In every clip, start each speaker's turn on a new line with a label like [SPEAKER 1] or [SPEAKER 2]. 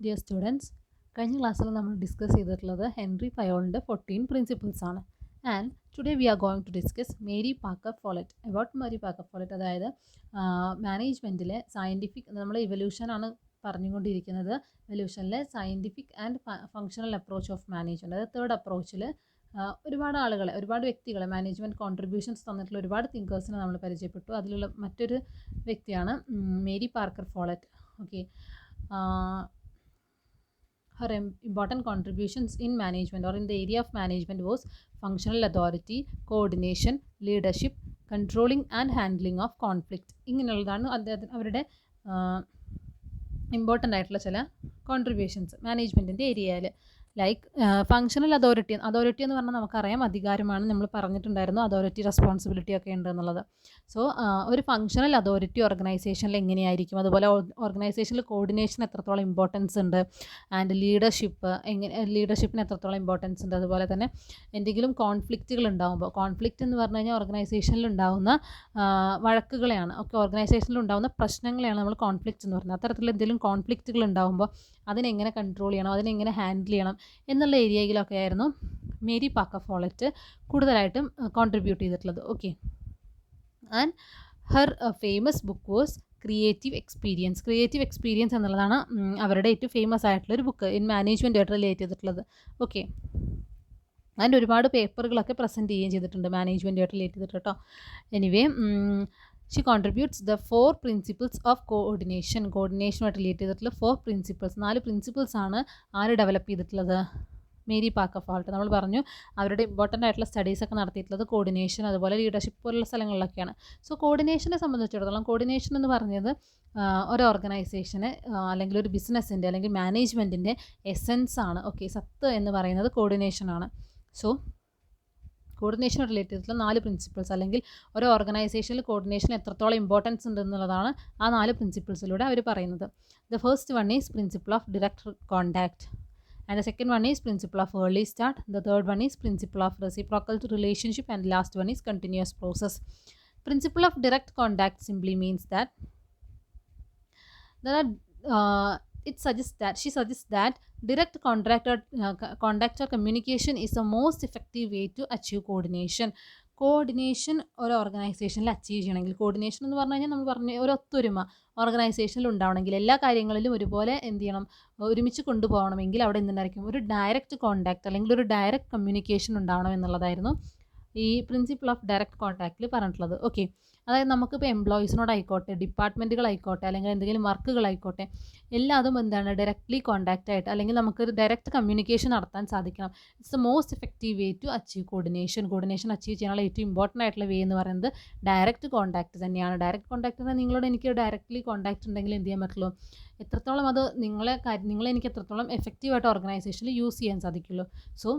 [SPEAKER 1] Dear students, കഴിഞ്ഞ ക്ലാസ്സിൽ നമ്മൾ ഡിസ്കസ് ചെയ്തിട്ടുള്ളത് ഹെൻറി ഫയോളിൻ്റെ 14 പ്രിൻസിപ്പിൾസ് ആണ്. And today we are going to discuss Mary Parker Follett. About Mary Parker Follett, അതായത് മാനേജ്മെൻറ്റിലെ സയൻറ്റിഫിക്, നമ്മൾ ഇവല്യൂഷനാണ് പറഞ്ഞുകൊണ്ടിരിക്കുന്നത്. ഇവല്യൂഷനിലെ scientific and functional approach of management, അതായത് തേർഡ് അപ്രോച്ചിൽ ഒരുപാട് ആളുകളെ, ഒരുപാട് വ്യക്തികളെ, മാനേജ്മെൻറ്റ് കോൺട്രിബ്യൂഷൻസ് തന്നിട്ടുള്ള ഒരുപാട് തിങ്കേഴ്സിനെ നമ്മൾ പരിചയപ്പെട്ടു. അതിലുള്ള മറ്റൊരു വ്യക്തിയാണ് Mary Parker folate. Okay, her important contributions in management or in the area of management was functional authority, coordination, leadership, controlling and handling of conflict. ഇങ്ങനെയുള്ളതാണ് അവരുടെ ഇമ്പോർട്ടൻ്റ് ആയിട്ടുള്ള ചില കോൺട്രിബ്യൂഷൻസ് മാനേജ്മെൻറ്റിൻ്റെ ഏരിയയിൽ. ലൈക്ക് ഫങ്ഷണൽ അതോറിറ്റി എന്ന് പറഞ്ഞാൽ നമുക്കറിയാം അധികാരമാണ്. നമ്മൾ പറഞ്ഞിട്ടുണ്ടായിരുന്നു അതോറിറ്റി റെസ്പോൺസിബിലിറ്റി ഒക്കെ ഉണ്ട് എന്നുള്ളത്. സോ ഒരു ഫങ്ഷണൽ അതോറിറ്റി ഓർഗനൈസേഷനിൽ എങ്ങനെയായിരിക്കും, അതുപോലെ ഓർഗനൈസേഷനിൽ കോർഡിനേഷൻ എത്രത്തോളം ഇമ്പോർട്ടൻസ് ഉണ്ട്, ആൻഡ് ലീഡർഷിപ്പിന് എത്രത്തോളം ഇമ്പോർട്ടൻസ് ഉണ്ട്. അതുപോലെ തന്നെ എന്തെങ്കിലും കോൺഫ്ലിക്റ്റുകൾ ഉണ്ടാകുമ്പോൾ, കോൺഫ്ലിക്റ്റ് എന്ന് പറഞ്ഞു കഴിഞ്ഞാൽ ഓർഗനൈസേഷനിൽ ഉണ്ടാകുന്ന വഴക്കുകളെയാണ്, ഒക്കെ ഓർഗനൈസേഷനിൽ ഉണ്ടാകുന്ന പ്രശ്നങ്ങളെയാണ് നമ്മൾ കോൺഫ്ലിക്റ്റ് എന്ന് പറയുന്നത്. അത്തരത്തിലുള്ള എന്തെങ്കിലും കോൺഫ്ലിക്റ്റുകൾ ഉണ്ടാകുമ്പോൾ അതിനെങ്ങനെ കൺട്രോൾ ചെയ്യണം, അതിനെങ്ങനെ ഹാൻഡിൽ ചെയ്യണം എന്നുള്ള ഏരിയയിലൊക്കെ ആയിരുന്നു മേരി പാക്കർ ഫോളറ്റ് കൂടുതലായിട്ടും കോൺട്രിബ്യൂട്ട് ചെയ്തിട്ടുള്ളത്. Okay, and her famous book was creative experience എന്നുള്ളതാണ് അവരുടെ ഏറ്റവും ഫേമസ് ആയിട്ടുള്ളൊരു ബുക്ക് ഇൻ മാനേജ്മെൻറ്റുമായിട്ട് റിലേറ്റ് ചെയ്തിട്ടുള്ളത്. ഓക്കെ, അതിൻ്റെ ഒരുപാട് പേപ്പറുകളൊക്കെ പ്രസൻറ്റ് ചെയ്യുകയും ചെയ്തിട്ടുണ്ട് മാനേജ്മെൻറ്റുമായിട്ട് റിലേറ്റ് ചെയ്തിട്ട് കേട്ടോ. Anyway, she contributes the 4 principles of കോർഡിനേഷനുമായിട്ട് റിലേറ്റ് ചെയ്തിട്ടുള്ള 4 പ്രിൻസിപ്പിൾസ് ആണ് ആര് ഡെവലപ്പ് ചെയ്തിട്ടുള്ളത്? Mary Parker Follett. നമ്മൾ പറഞ്ഞു അവരുടെ ഇമ്പോർട്ടൻ്റ് ആയിട്ടുള്ള സ്റ്റഡീസൊക്കെ നടത്തിയിട്ടുള്ളത് കോർഡിനേഷൻ, അതുപോലെ ലീഡർഷിപ്പ് പോലുള്ള സ്ഥലങ്ങളിലൊക്കെയാണ്. സോ കോർഡിനേഷനെ സംബന്ധിച്ചിടത്തോളം, കോർഡിനേഷൻ എന്ന് പറഞ്ഞത് ഒരു ഓർഗനൈസേഷന് അല്ലെങ്കിൽ ഒരു ബിസിനസ്സിൻ്റെ അല്ലെങ്കിൽ മാനേജ്മെൻറ്റിൻ്റെ എസെൻസ് ആണ്. ഓക്കെ, സത്ത് എന്ന് പറയുന്നത് കോർഡിനേഷനാണ്. സോ കോർഡിനേഷൻ റിലേറ്റ് ചെയ്തിട്ടുള്ള 4 പ്രിൻസിപ്പിൾസ്, അല്ലെങ്കിൽ ഒരു ഓർഗനൈസേഷനിൽ കോർഡിനേഷൻ എത്രത്തോളം ഇമ്പോർട്ടൻസ് ഉണ്ട് എന്നുള്ളതാണ് ആ 4 പ്രിൻസിപ്പിൾസിലൂടെ അവർ പറയുന്നത്. The first one is principle of direct contact, and the second one is principle of early start, the third one is principle of reciprocal relationship, and the last one is continuous process. Principle of direct contact simply means that she suggests that direct contact or communication is the most effective way to achieve coordination. Coordination ഒരു ഓർഗനൈസേഷനിൽ achieve ചെയ്യണമെങ്കിൽ, coordination എന്ന് പറഞ്ഞു കഴിഞ്ഞാൽ നമ്മൾ പറഞ്ഞ ഒരു ഒത്തൊരുമ ഓർഗനൈസേഷനിൽ ഉണ്ടാവണമെങ്കിൽ, എല്ലാ കാര്യങ്ങളിലും ഒരുപോലെ എന്ത് ചെയ്യണം, ഒരുമിച്ച് കൊണ്ടുപോകണമെങ്കിൽ അവിടെ എന്തുണ്ടായിരിക്കും, ഒരു ഡയറക്റ്റ് കോണ്ടാക്ട് അല്ലെങ്കിൽ ഒരു ഡയറക്റ്റ് കമ്മ്യൂണിക്കേഷൻ ഉണ്ടാവണം എന്നുള്ളതായിരുന്നു ഈ പ്രിൻസിപ്പിൾ ഓഫ് ഡയറക്റ്റ് കോണ്ടാക്റ്റിൽ പറഞ്ഞിട്ടുള്ളത്. ഓക്കെ, അതായത് നമുക്കിപ്പോൾ എംപ്ലോയീസിനോടായിക്കോട്ടെ, ഡിപ്പാർട്ട്മെൻറ്റുകളായിക്കോട്ടെ, അല്ലെങ്കിൽ എന്തെങ്കിലും വർക്കുകളായിക്കോട്ടെ, എല്ലാതും എന്താണ് ഡയറക്റ്റ്ലി കോണ്ടാക്റ്റ് ആയിട്ട് അല്ലെങ്കിൽ നമുക്കൊരു ഡയറക്റ്റ് കമ്മ്യൂണിക്കേഷൻ നടത്താൻ സാധിക്കണം. It's the most effective way to achieve coordination achieve ചെയ്യാനുള്ള ഏറ്റവും ഇമ്പോർട്ടൻ്റ് ആയിട്ടുള്ള വേ എന്ന് പറയുന്നത് ഡയറക്റ്റ് കോണ്ടാക്ട് തന്നെയാണ്. ഡയറക്റ്റ് കോണ്ടാക്ട് എന്നാൽ നിങ്ങളോട് എനിക്ക് ഡയറക്റ്റ്ലി കോണ്ടാക്ട് ഉണ്ടെങ്കിൽ എന്ത് ചെയ്യാൻ പറ്റുള്ളൂ, എത്രത്തോളം അത് നിങ്ങളെ എനിക്ക് എത്രത്തോളം എഫക്റ്റീവായിട്ട് ഓർഗനൈസേഷനിൽ യൂസ് ചെയ്യാൻ സാധിക്കുള്ളൂ. സോ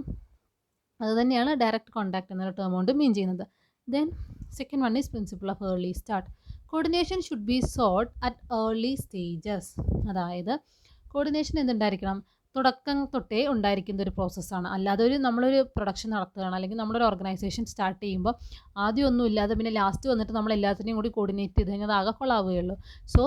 [SPEAKER 1] അത് തന്നെയാണ് ഡയറക്റ്റ് കോണ്ടാക്ട് എന്നുള്ള ടേം കൊണ്ട് മീൻ ചെയ്യുന്നത്. Then second one is principle of early start. Coordination should be sold at early stages. അതായത് കോർഡിനേഷൻ എന്തുണ്ടായിരിക്കണം, തുടക്കം തൊട്ടേ ഉണ്ടായിരിക്കുന്ന ഒരു പ്രോസസ്സാണ്. അല്ലാതെ നമ്മളൊരു പ്രൊഡക്ഷൻ നടത്തുകയാണ് അല്ലെങ്കിൽ നമ്മളൊരു ഓർഗനൈസേഷൻ സ്റ്റാർട്ട് ചെയ്യുമ്പോൾ ആദ്യം ഒന്നും ഇല്ലാതെ പിന്നെ ലാസ്റ്റ് വന്നിട്ട് നമ്മൾ എല്ലാത്തിനെയും കൂടി കോർഡിനേറ്റ് ചെയ്ത് കഴിഞ്ഞാൽ അത് ആകെ കൊള്ളാവുകയുള്ളൂ. സോ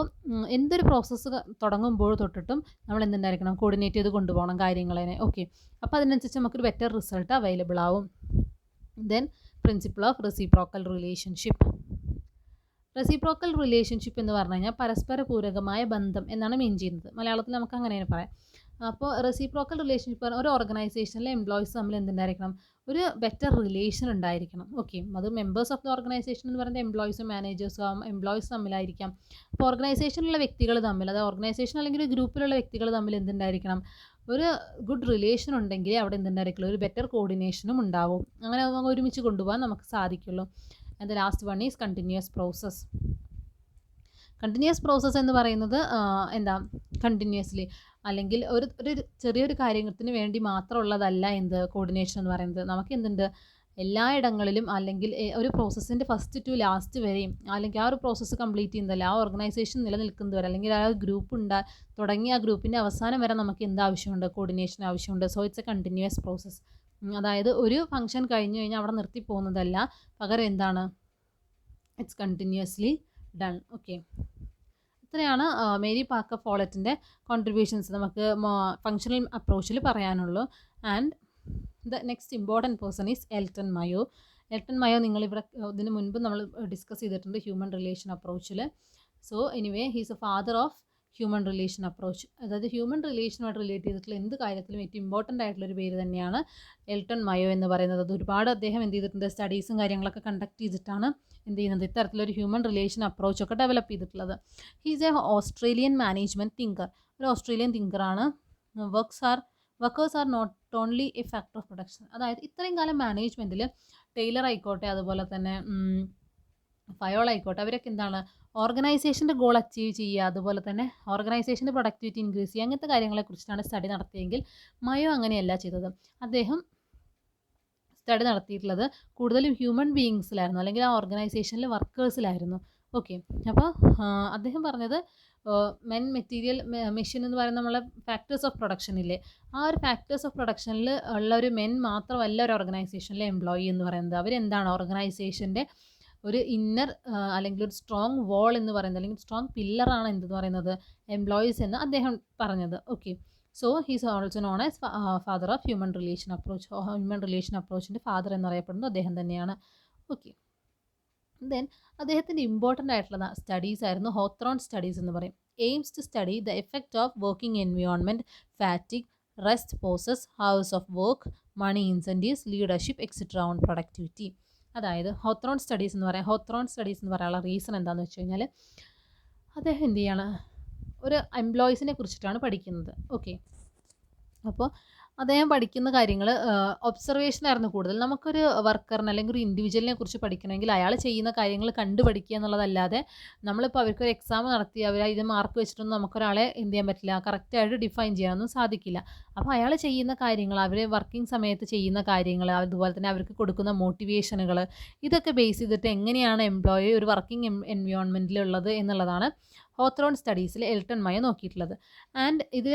[SPEAKER 1] എന്തൊരു പ്രോസസ്സ് തുടങ്ങുമ്പോൾ തൊട്ടിട്ടും നമ്മൾ എന്തുണ്ടായിരിക്കണം, കോർഡിനേറ്റ് ചെയ്ത് കൊണ്ടുപോകണം കാര്യങ്ങളെ. ഓക്കെ, അപ്പോൾ അതിനനുസരിച്ച് നമുക്കൊരു ബെറ്റർ റിസൾട്ട് അവൈലബിൾ ആവും. Then principle of reciprocal relationship. Reciprocal relationship എന്ന് പറഞ്ഞു കഴിഞ്ഞാൽ പരസ്പര പൂരകമായ ബന്ധം എന്നാണ് മീൻ ചെയ്യുന്നത്. മലയാളത്തിൽ നമുക്ക് അങ്ങനെ പറയാം. അപ്പോൾ റെസിപ്രോക്കൽ റിലേഷൻഷിപ്പ് ഒരു ഓർഗനൈസേഷനിലെ എംപ്ലോയീസ് തമ്മിൽ എന്തുണ്ടായിരിക്കണം, ഒരു ബെറ്റർ റിലേഷൻ ഉണ്ടായിരിക്കണം. ഓക്കെ, അത് മെമ്പേഴ്സ് ഓഫ് ദ ഓർഗനൈസേഷൻ എന്ന് പറയുന്നത് എംപ്ലോയീസും മാനേജേഴ്സും എംപ്ലോയീസ് തമ്മിലായിരിക്കാം. അപ്പോൾ ഓർഗനൈസേഷനിലുള്ള വ്യക്തികൾ തമ്മിൽ, അത് ഓർഗനൈസേഷൻ അല്ലെങ്കിൽ ഗ്രൂപ്പിലുള്ള വ്യക്തികൾ തമ്മിൽ എന്തുണ്ടായിരിക്കണം, ഒരു ഗുഡ് റിലേഷൻ ഉണ്ടെങ്കിൽ അവിടെ എന്തുണ്ടായിരിക്കുള്ളൂ, ഒരു ബെറ്റർ കോർഡിനേഷനും ഉണ്ടാവും. അങ്ങനെ ഒരുമിച്ച് കൊണ്ടുപോകാൻ നമുക്ക് സാധിക്കുള്ളൂ. And the last one is continuous process. Continuous process എന്ന് പറയുന്നത് കണ്ടിന്യൂസ്ലി അല്ലെങ്കിൽ ഒരു ചെറിയൊരു കാര്യത്തിന് വേണ്ടി മാത്രമുള്ളതല്ല കോർഡിനേഷൻ എന്ന് പറയുന്നത്. നമുക്ക് എന്തുണ്ട്, എല്ലായിടങ്ങളിലും അല്ലെങ്കിൽ ഒരു പ്രോസസ്സിൻ്റെ ഫസ്റ്റ് ടു ലാസ്റ്റ് വരെയും, അല്ലെങ്കിൽ ആ ഒരു പ്രോസസ്സ് കംപ്ലീറ്റ് ചെയ്യുന്നതല്ല, ആ ഓർഗനൈസേഷൻ നിലനിൽക്കുന്നത് വരെ, അല്ലെങ്കിൽ ആ ഗ്രൂപ്പ് തുടങ്ങിയ ആ ഗ്രൂപ്പിൻ്റെ അവസാനം വരെ നമുക്ക് ആവശ്യമുണ്ട്, കോർഡിനേഷൻ ആവശ്യമുണ്ട്. So it's a continuous process. അതായത് ഒരു ഫംഗ്ഷൻ കഴിഞ്ഞ് കഴിഞ്ഞാൽ അവിടെ നിർത്തി പോകുന്നതല്ല, പകരം ഇറ്റ്സ് കണ്ടിന്യൂസ്ലി ഡൺ. ഓക്കെ, ഇത്രയാണ് മേരി പാക്കർ ഫോളറ്റിൻ്റെ കോൺട്രിബ്യൂഷൻസ് നമുക്ക് ഫങ്ഷണൽ അപ്രോച്ചിൽ പറയാനുള്ളൂ. And the next important person is Elton Mayo. Elton Mayo നിങ്ങളിവിടെ ഇതിന് മുൻപ് നമ്മൾ ഡിസ്കസ് ചെയ്തിട്ടുണ്ട് ഹ്യൂമൻ റിലേഷൻ അപ്രോച്ചിൽ. So anyway he's a father of human relation approach. അതായത് ഹ്യൂമൻ റിലേഷനുമായിട്ട് റിലേറ്റ് ചെയ്തിട്ടുള്ള എന്ത് കാര്യത്തിലും ഏറ്റവും ഇമ്പോർട്ടൻ്റ് ആയിട്ടുള്ളൊരു പേര് തന്നെയാണ് എൽട്ടൺ മയോ എന്ന് പറയുന്നത്. അത് ഒരുപാട് അദ്ദേഹം എന്ത് ചെയ്തിട്ടുണ്ട്, സ്റ്റഡീസും കാര്യങ്ങളൊക്കെ കണ്ടക്ട് ചെയ്തിട്ടാണ് എന്ത് ചെയ്യുന്നത്, ഇത്തരത്തിലൊരു ഹ്യൂമൻ റിലേഷൻ അപ്രോച്ചൊക്കെ ഡെവലപ്പ് ചെയ്തിട്ടുള്ളത്. He's a Australian management thinker. ഒരു ഓസ്ട്രേലിയൻ തിങ്കറാണ്. Workers are not only a factor of production. അതായത് ഇത്രയും കാലം മാനേജ്മെൻറ്റിൽ ടൈലർ ആയിക്കോട്ടെ, അതുപോലെ തന്നെ ഫയോൾ ആയിക്കോട്ടെ, അവരൊക്കെ എന്താണ് ഓർഗനൈസേഷൻ്റെ ഗോൾ അച്ചീവ് ചെയ്യുക, അതുപോലെ തന്നെ ഓർഗനൈസേഷൻ്റെ പ്രൊഡക്ടിവിറ്റി ഇൻക്രീസ് ചെയ്യുക, അങ്ങനത്തെ കാര്യങ്ങളെക്കുറിച്ചിട്ടാണ് സ്റ്റഡി നടത്തിയെങ്കിൽ മയോ അങ്ങനെയല്ല ചെയ്തത്. അദ്ദേഹം സ്റ്റഡി നടത്തിയിട്ടുള്ളത് കൂടുതലും ഹ്യൂമൻ ബീയിങ്സിലായിരുന്നു, അല്ലെങ്കിൽ ആ ഓർഗനൈസേഷനിലെ വർക്കേഴ്സിലായിരുന്നു. ഓക്കെ, അപ്പോൾ അദ്ദേഹം പറഞ്ഞത് മെൻ, മെറ്റീരിയൽ, മെഷീൻ എന്ന് പറയുന്ന നമ്മളെ ഫാക്ടേഴ്സ് ഓഫ് പ്രൊഡക്ഷൻ ഇല്ലേ, ആ ഒരു ഫാക്ടേഴ്സ് ഓഫ് പ്രൊഡക്ഷനിൽ ഉള്ള ഒരു മെൻ മാത്രമല്ല ഒരു ഓർഗനൈസേഷനിലെ എംപ്ലോയി എന്ന് പറയുന്നത്. അവരെന്താണ് ഓർഗനൈസേഷൻ്റെ ഒരു ഇന്നർ അല്ലെങ്കിൽ ഒരു സ്ട്രോങ് വാൾ എന്ന് പറയുന്നത്, അല്ലെങ്കിൽ സ്ട്രോങ് പില്ലറാണ് എന്തെന്ന് പറയുന്നത് എംപ്ലോയീസ് എന്ന് അദ്ദേഹം പറഞ്ഞത്. Okay, so he's also known as father of human relation approach. Human relation അപ്രോച്ചിൻ്റെ ഫാദർ എന്നറിയപ്പെടുന്നത് അദ്ദേഹം തന്നെയാണ്. ഓക്കെ, ദെൻ അദ്ദേഹത്തിൻ്റെ ഇമ്പോർട്ടൻ്റ് ആയിട്ടുള്ള സ്റ്റഡീസ് ആയിരുന്നു ഹോത്രോൺ സ്റ്റഡീസ് എന്ന് പറയും. Aims to study the effect of working environment, fatigue, rest pauses, hours of work, money incentives, leadership etcetera on productivity. അതായത് ഹോത്രോൺ സ്റ്റഡീസ് എന്ന് പറയാനുള്ള റീസൺ എന്താണെന്ന് വെച്ച് കഴിഞ്ഞാൽ അദ്ദേഹം എന്ത് ചെയ്യാണ്, ഒരു എംപ്ലോയീസിനെ കുറിച്ചിട്ടാണ് പഠിക്കുന്നത്. ഓക്കെ, അപ്പോൾ അദ്ദേഹം പഠിക്കുന്ന കാര്യങ്ങൾ ഒബ്സർവേഷനായിരുന്നു കൂടുതൽ. നമുക്കൊരു വർക്കറിന് അല്ലെങ്കിൽ ഒരു ഇൻഡിവിജ്വലിനെ കുറിച്ച് പഠിക്കണമെങ്കിൽ അയാൾ ചെയ്യുന്ന കാര്യങ്ങൾ കണ്ടു പഠിക്കുക എന്നുള്ളതല്ലാതെ നമ്മളിപ്പോൾ അവർക്കൊരു എക്സാം നടത്തി അവർ ഇത് മാർക്ക് വെച്ചിട്ടൊന്നും നമുക്കൊരാളെ എന്ത് ചെയ്യാൻ പറ്റില്ല, കറക്റ്റായിട്ട് ഡിഫൈൻ ചെയ്യാനൊന്നും സാധിക്കില്ല. അപ്പോൾ അയാൾ ചെയ്യുന്ന കാര്യങ്ങൾ, അവർ വർക്കിംഗ് സമയത്ത് ചെയ്യുന്ന കാര്യങ്ങൾ, അതുപോലെ തന്നെ അവർക്ക് കൊടുക്കുന്ന മോട്ടിവേഷനുകൾ, ഇതൊക്കെ ബേസ് ചെയ്തിട്ട് എങ്ങനെയാണ് എംപ്ലോയി ഒരു വർക്കിംഗ് എൻവയോൺമെൻറ്റിലുള്ളത് എന്നുള്ളതാണ് ഹോത്രോൺ സ്റ്റഡീസിൽ എൽട്ടൺ മയോ നോക്കിയിട്ടുള്ളത്. ആൻഡ് ഇതിൽ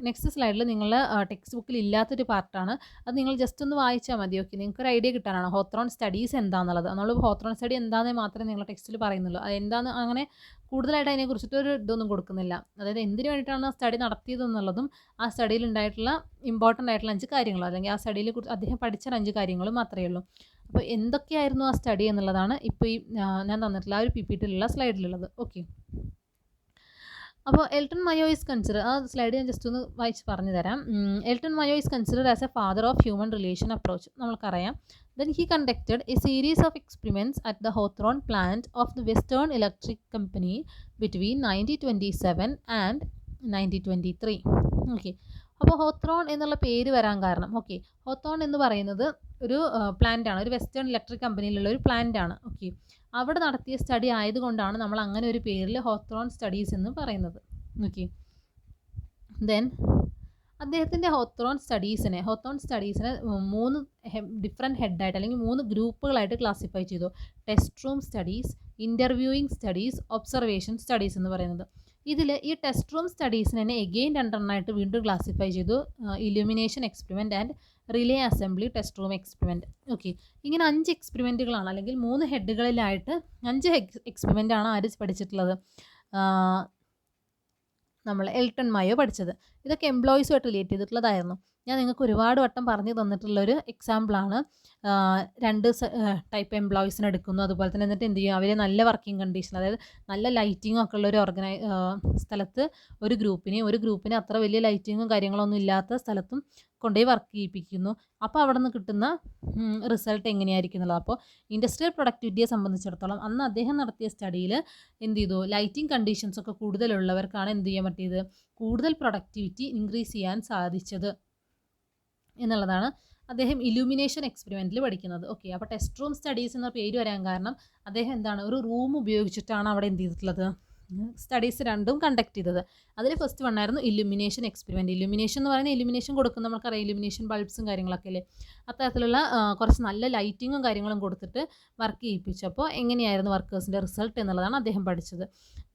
[SPEAKER 1] നെക്സ്റ്റ് സ്ലൈഡിൽ നിങ്ങൾ ടെക്സ്റ്റ് ബുക്കിൽ ഇല്ലാത്തൊരു പാർട്ടാണ്, അത് നിങ്ങൾ ജസ്റ്റ് ഒന്ന് വായിച്ചാൽ മതി. ഓക്കെ, നിങ്ങൾക്കൊരു ഐഡിയ കിട്ടാനാണ് ഹോത്രോൺ സ്റ്റഡീസ് എന്താണെന്നുള്ളത്. നമ്മൾ ഹോത്രോൺ സ്റ്റഡി എന്താണെന്ന് മാത്രമേ നിങ്ങൾ ടെക്സ്റ്റിൽ പറയുന്നുള്ളൂ. അത് എന്താണെന്ന് അങ്ങനെ കൂടുതലായിട്ട് അതിനെക്കുറിച്ചിട്ടൊരു ഇതൊന്നും കൊടുക്കുന്നില്ല. അതായത് എന്തിനു വേണ്ടിയിട്ടാണ് ആ സ്റ്റഡി നടത്തിയതെന്നുള്ളതും ആ സ്റ്റഡിയിൽ ഉണ്ടായിട്ടുള്ള ഇമ്പോർട്ടൻ്റ് ആയിട്ടുള്ള 5 കാര്യങ്ങൾ, അല്ലെങ്കിൽ ആ സ്റ്റഡിയിൽ അദ്ദേഹം പഠിച്ച 5 കാര്യങ്ങളും മാത്രമേ ഉള്ളൂ. അപ്പോൾ എന്തൊക്കെയായിരുന്നു ആ സ്റ്റഡി എന്നുള്ളതാണ് ഇപ്പോൾ ഈ ഞാൻ തന്നിട്ടുള്ള ആ ഒരു PPT-യിലുള്ള സ്ലൈഡിലുള്ളത്. ഓക്കെ, അപ്പോൾ എൽട്ടൺ മയോ ഈസ് കൺസിഡർ, ആ സ്ലൈഡ് ഞാൻ ജസ്റ്റ് ഒന്ന് വായിച്ച് പറഞ്ഞു തരാം. Elton Mayo is consider as a father of human relation approach, നമ്മൾക്കറിയാം. Then he conducted a series of experiments at the Hawthorne plant of the Western Electric Company between 1927 and 1923. Okay, അപ്പോൾ ഹോത്രോൺ എന്നുള്ള പേര് വരാൻ കാരണം, ഓക്കെ, ഹോത്രോൺ എന്ന് പറയുന്നത് ഒരു പ്ലാന്റാണ്, ഒരു വെസ്റ്റേൺ ഇലക്ട്രിക് കമ്പനിയിലുള്ള ഒരു പ്ലാന്റാണ്. ഓക്കെ, അവിടെ നടത്തിയ സ്റ്റഡി ആയതുകൊണ്ടാണ് നമ്മൾ അങ്ങനെ ഒരു പേരിൽ ഹോത്രോൺ സ്റ്റഡീസ് എന്ന് പറയുന്നത്. ഓക്കെ, ദെൻ അദ്ദേഹത്തിൻ്റെ ഹോത്രോൺ സ്റ്റഡീസിനെ 3 ഡിഫറെൻറ്റ് ഹെഡായിട്ട് അല്ലെങ്കിൽ 3 ഗ്രൂപ്പുകളായിട്ട് ക്ലാസിഫൈ ചെയ്തു. Test room studies, interviewing studies, observation studies എന്ന് പറയുന്നത്. ഇതിൽ ഈ ടെസ്റ്റ് റൂം സ്റ്റഡീസിനെ തന്നെ എഗെയിൻ 2 വീണ്ടും ക്ലാസിഫൈ ചെയ്തു. Illumination experiment and relay assembly test room experiment. Okay, ഇങ്ങനെ 5 എക്സ്പെരിമെൻറ്റുകളാണ്, അല്ലെങ്കിൽ 3 ഹെഡുകളിലായിട്ട് 5 എക്സ്പെരിമെൻ്റാണ് ആര് പഠിച്ചിട്ടുള്ളത്, നമ്മൾ എൽട്ടൺ മയോ പഠിച്ചത്. ഇതൊക്കെ എംപ്ലോയീസുമായിട്ട് റിലേറ്റ് ചെയ്തിട്ടുള്ളതായിരുന്നു. ഞാൻ നിങ്ങൾക്ക് ഒരുപാട് വട്ടം പറഞ്ഞു തന്നിട്ടുള്ളൊരു എക്സാമ്പിളാണ്. 2 ടൈപ്പ് എംപ്ലോയീസിനെ എടുക്കുന്നു, അതുപോലെ തന്നെ എന്നിട്ട് എന്ത് ചെയ്യും, അവരെ നല്ല വർക്കിംഗ് കണ്ടീഷൻ, അതായത് നല്ല ലൈറ്റിങ്ങും ഒക്കെ ഉള്ള ഒരു സ്ഥലത്ത് ഒരു ഗ്രൂപ്പിനെ അത്ര വലിയ ലൈറ്റിങ്ങും കാര്യങ്ങളൊന്നും ഇല്ലാത്ത സ്ഥലത്തും കൊണ്ടുപോയി വർക്ക് ചെയ്യിപ്പിക്കുന്നു. അപ്പോൾ അവിടെ നിന്ന് കിട്ടുന്ന റിസൾട്ട് എങ്ങനെയായിരിക്കും എന്നുള്ളത്. അപ്പോൾ ഇൻഡസ്ട്രിയൽ പ്രൊഡക്ടിവിറ്റിയെ സംബന്ധിച്ചിടത്തോളം അന്ന് അദ്ദേഹം നടത്തിയ സ്റ്റഡിയിൽ എന്ത് ചെയ്തു, ലൈറ്റിംഗ് കണ്ടീഷൻസ് ഒക്കെ കൂടുതലുള്ളവർക്കാണ് എന്ത് ചെയ്യാൻ പറ്റിയത്, കൂടുതൽ പ്രൊഡക്ടിവിറ്റി ഇൻക്രീസ് ചെയ്യാൻ സാധിച്ചത് എന്നുള്ളതാണ് അദ്ദേഹം ഇലുമിനേഷൻ എക്സ്പെരിമെൻറ്റിൽ പഠിക്കുന്നത്. ഓക്കെ, അപ്പോൾ ടെസ്റ്റ് റൂം സ്റ്റഡീസ് എന്ന പേര് വരാൻ കാരണം അദ്ദേഹം എന്താണ്, ഒരു റൂം ഉപയോഗിച്ചിട്ടാണ് അവിടെ എന്ത് ചെയ്തിട്ടുള്ളത്, സ്റ്റഡീസ് 2 കണ്ടക്ട് ചെയ്തത്. അതിൽ ഫസ്റ്റ് വണ്ണായിരുന്നു ഇലുമിനേഷൻ എക്സ്പെരിമെൻറ്റ്. ഇലുമിനേഷൻ എന്ന് പറയുന്നത് ഇലുമിനേഷൻ കൊടുക്കുന്ന നമുക്കറിയാം, ഇലുമിനേഷൻ ബൾബ്സും കാര്യങ്ങളൊക്കെ അല്ലേ, അത്തരത്തിലുള്ള കുറച്ച് നല്ല ലൈറ്റിങ്ങും കാര്യങ്ങളും കൊടുത്തിട്ട് വർക്ക് ചെയ്യിപ്പിച്ചപ്പോൾ എങ്ങനെയായിരുന്നു വർക്കേഴ്സിൻ്റെ റിസൾട്ട് എന്നുള്ളതാണ് അദ്ദേഹം പഠിച്ചത്.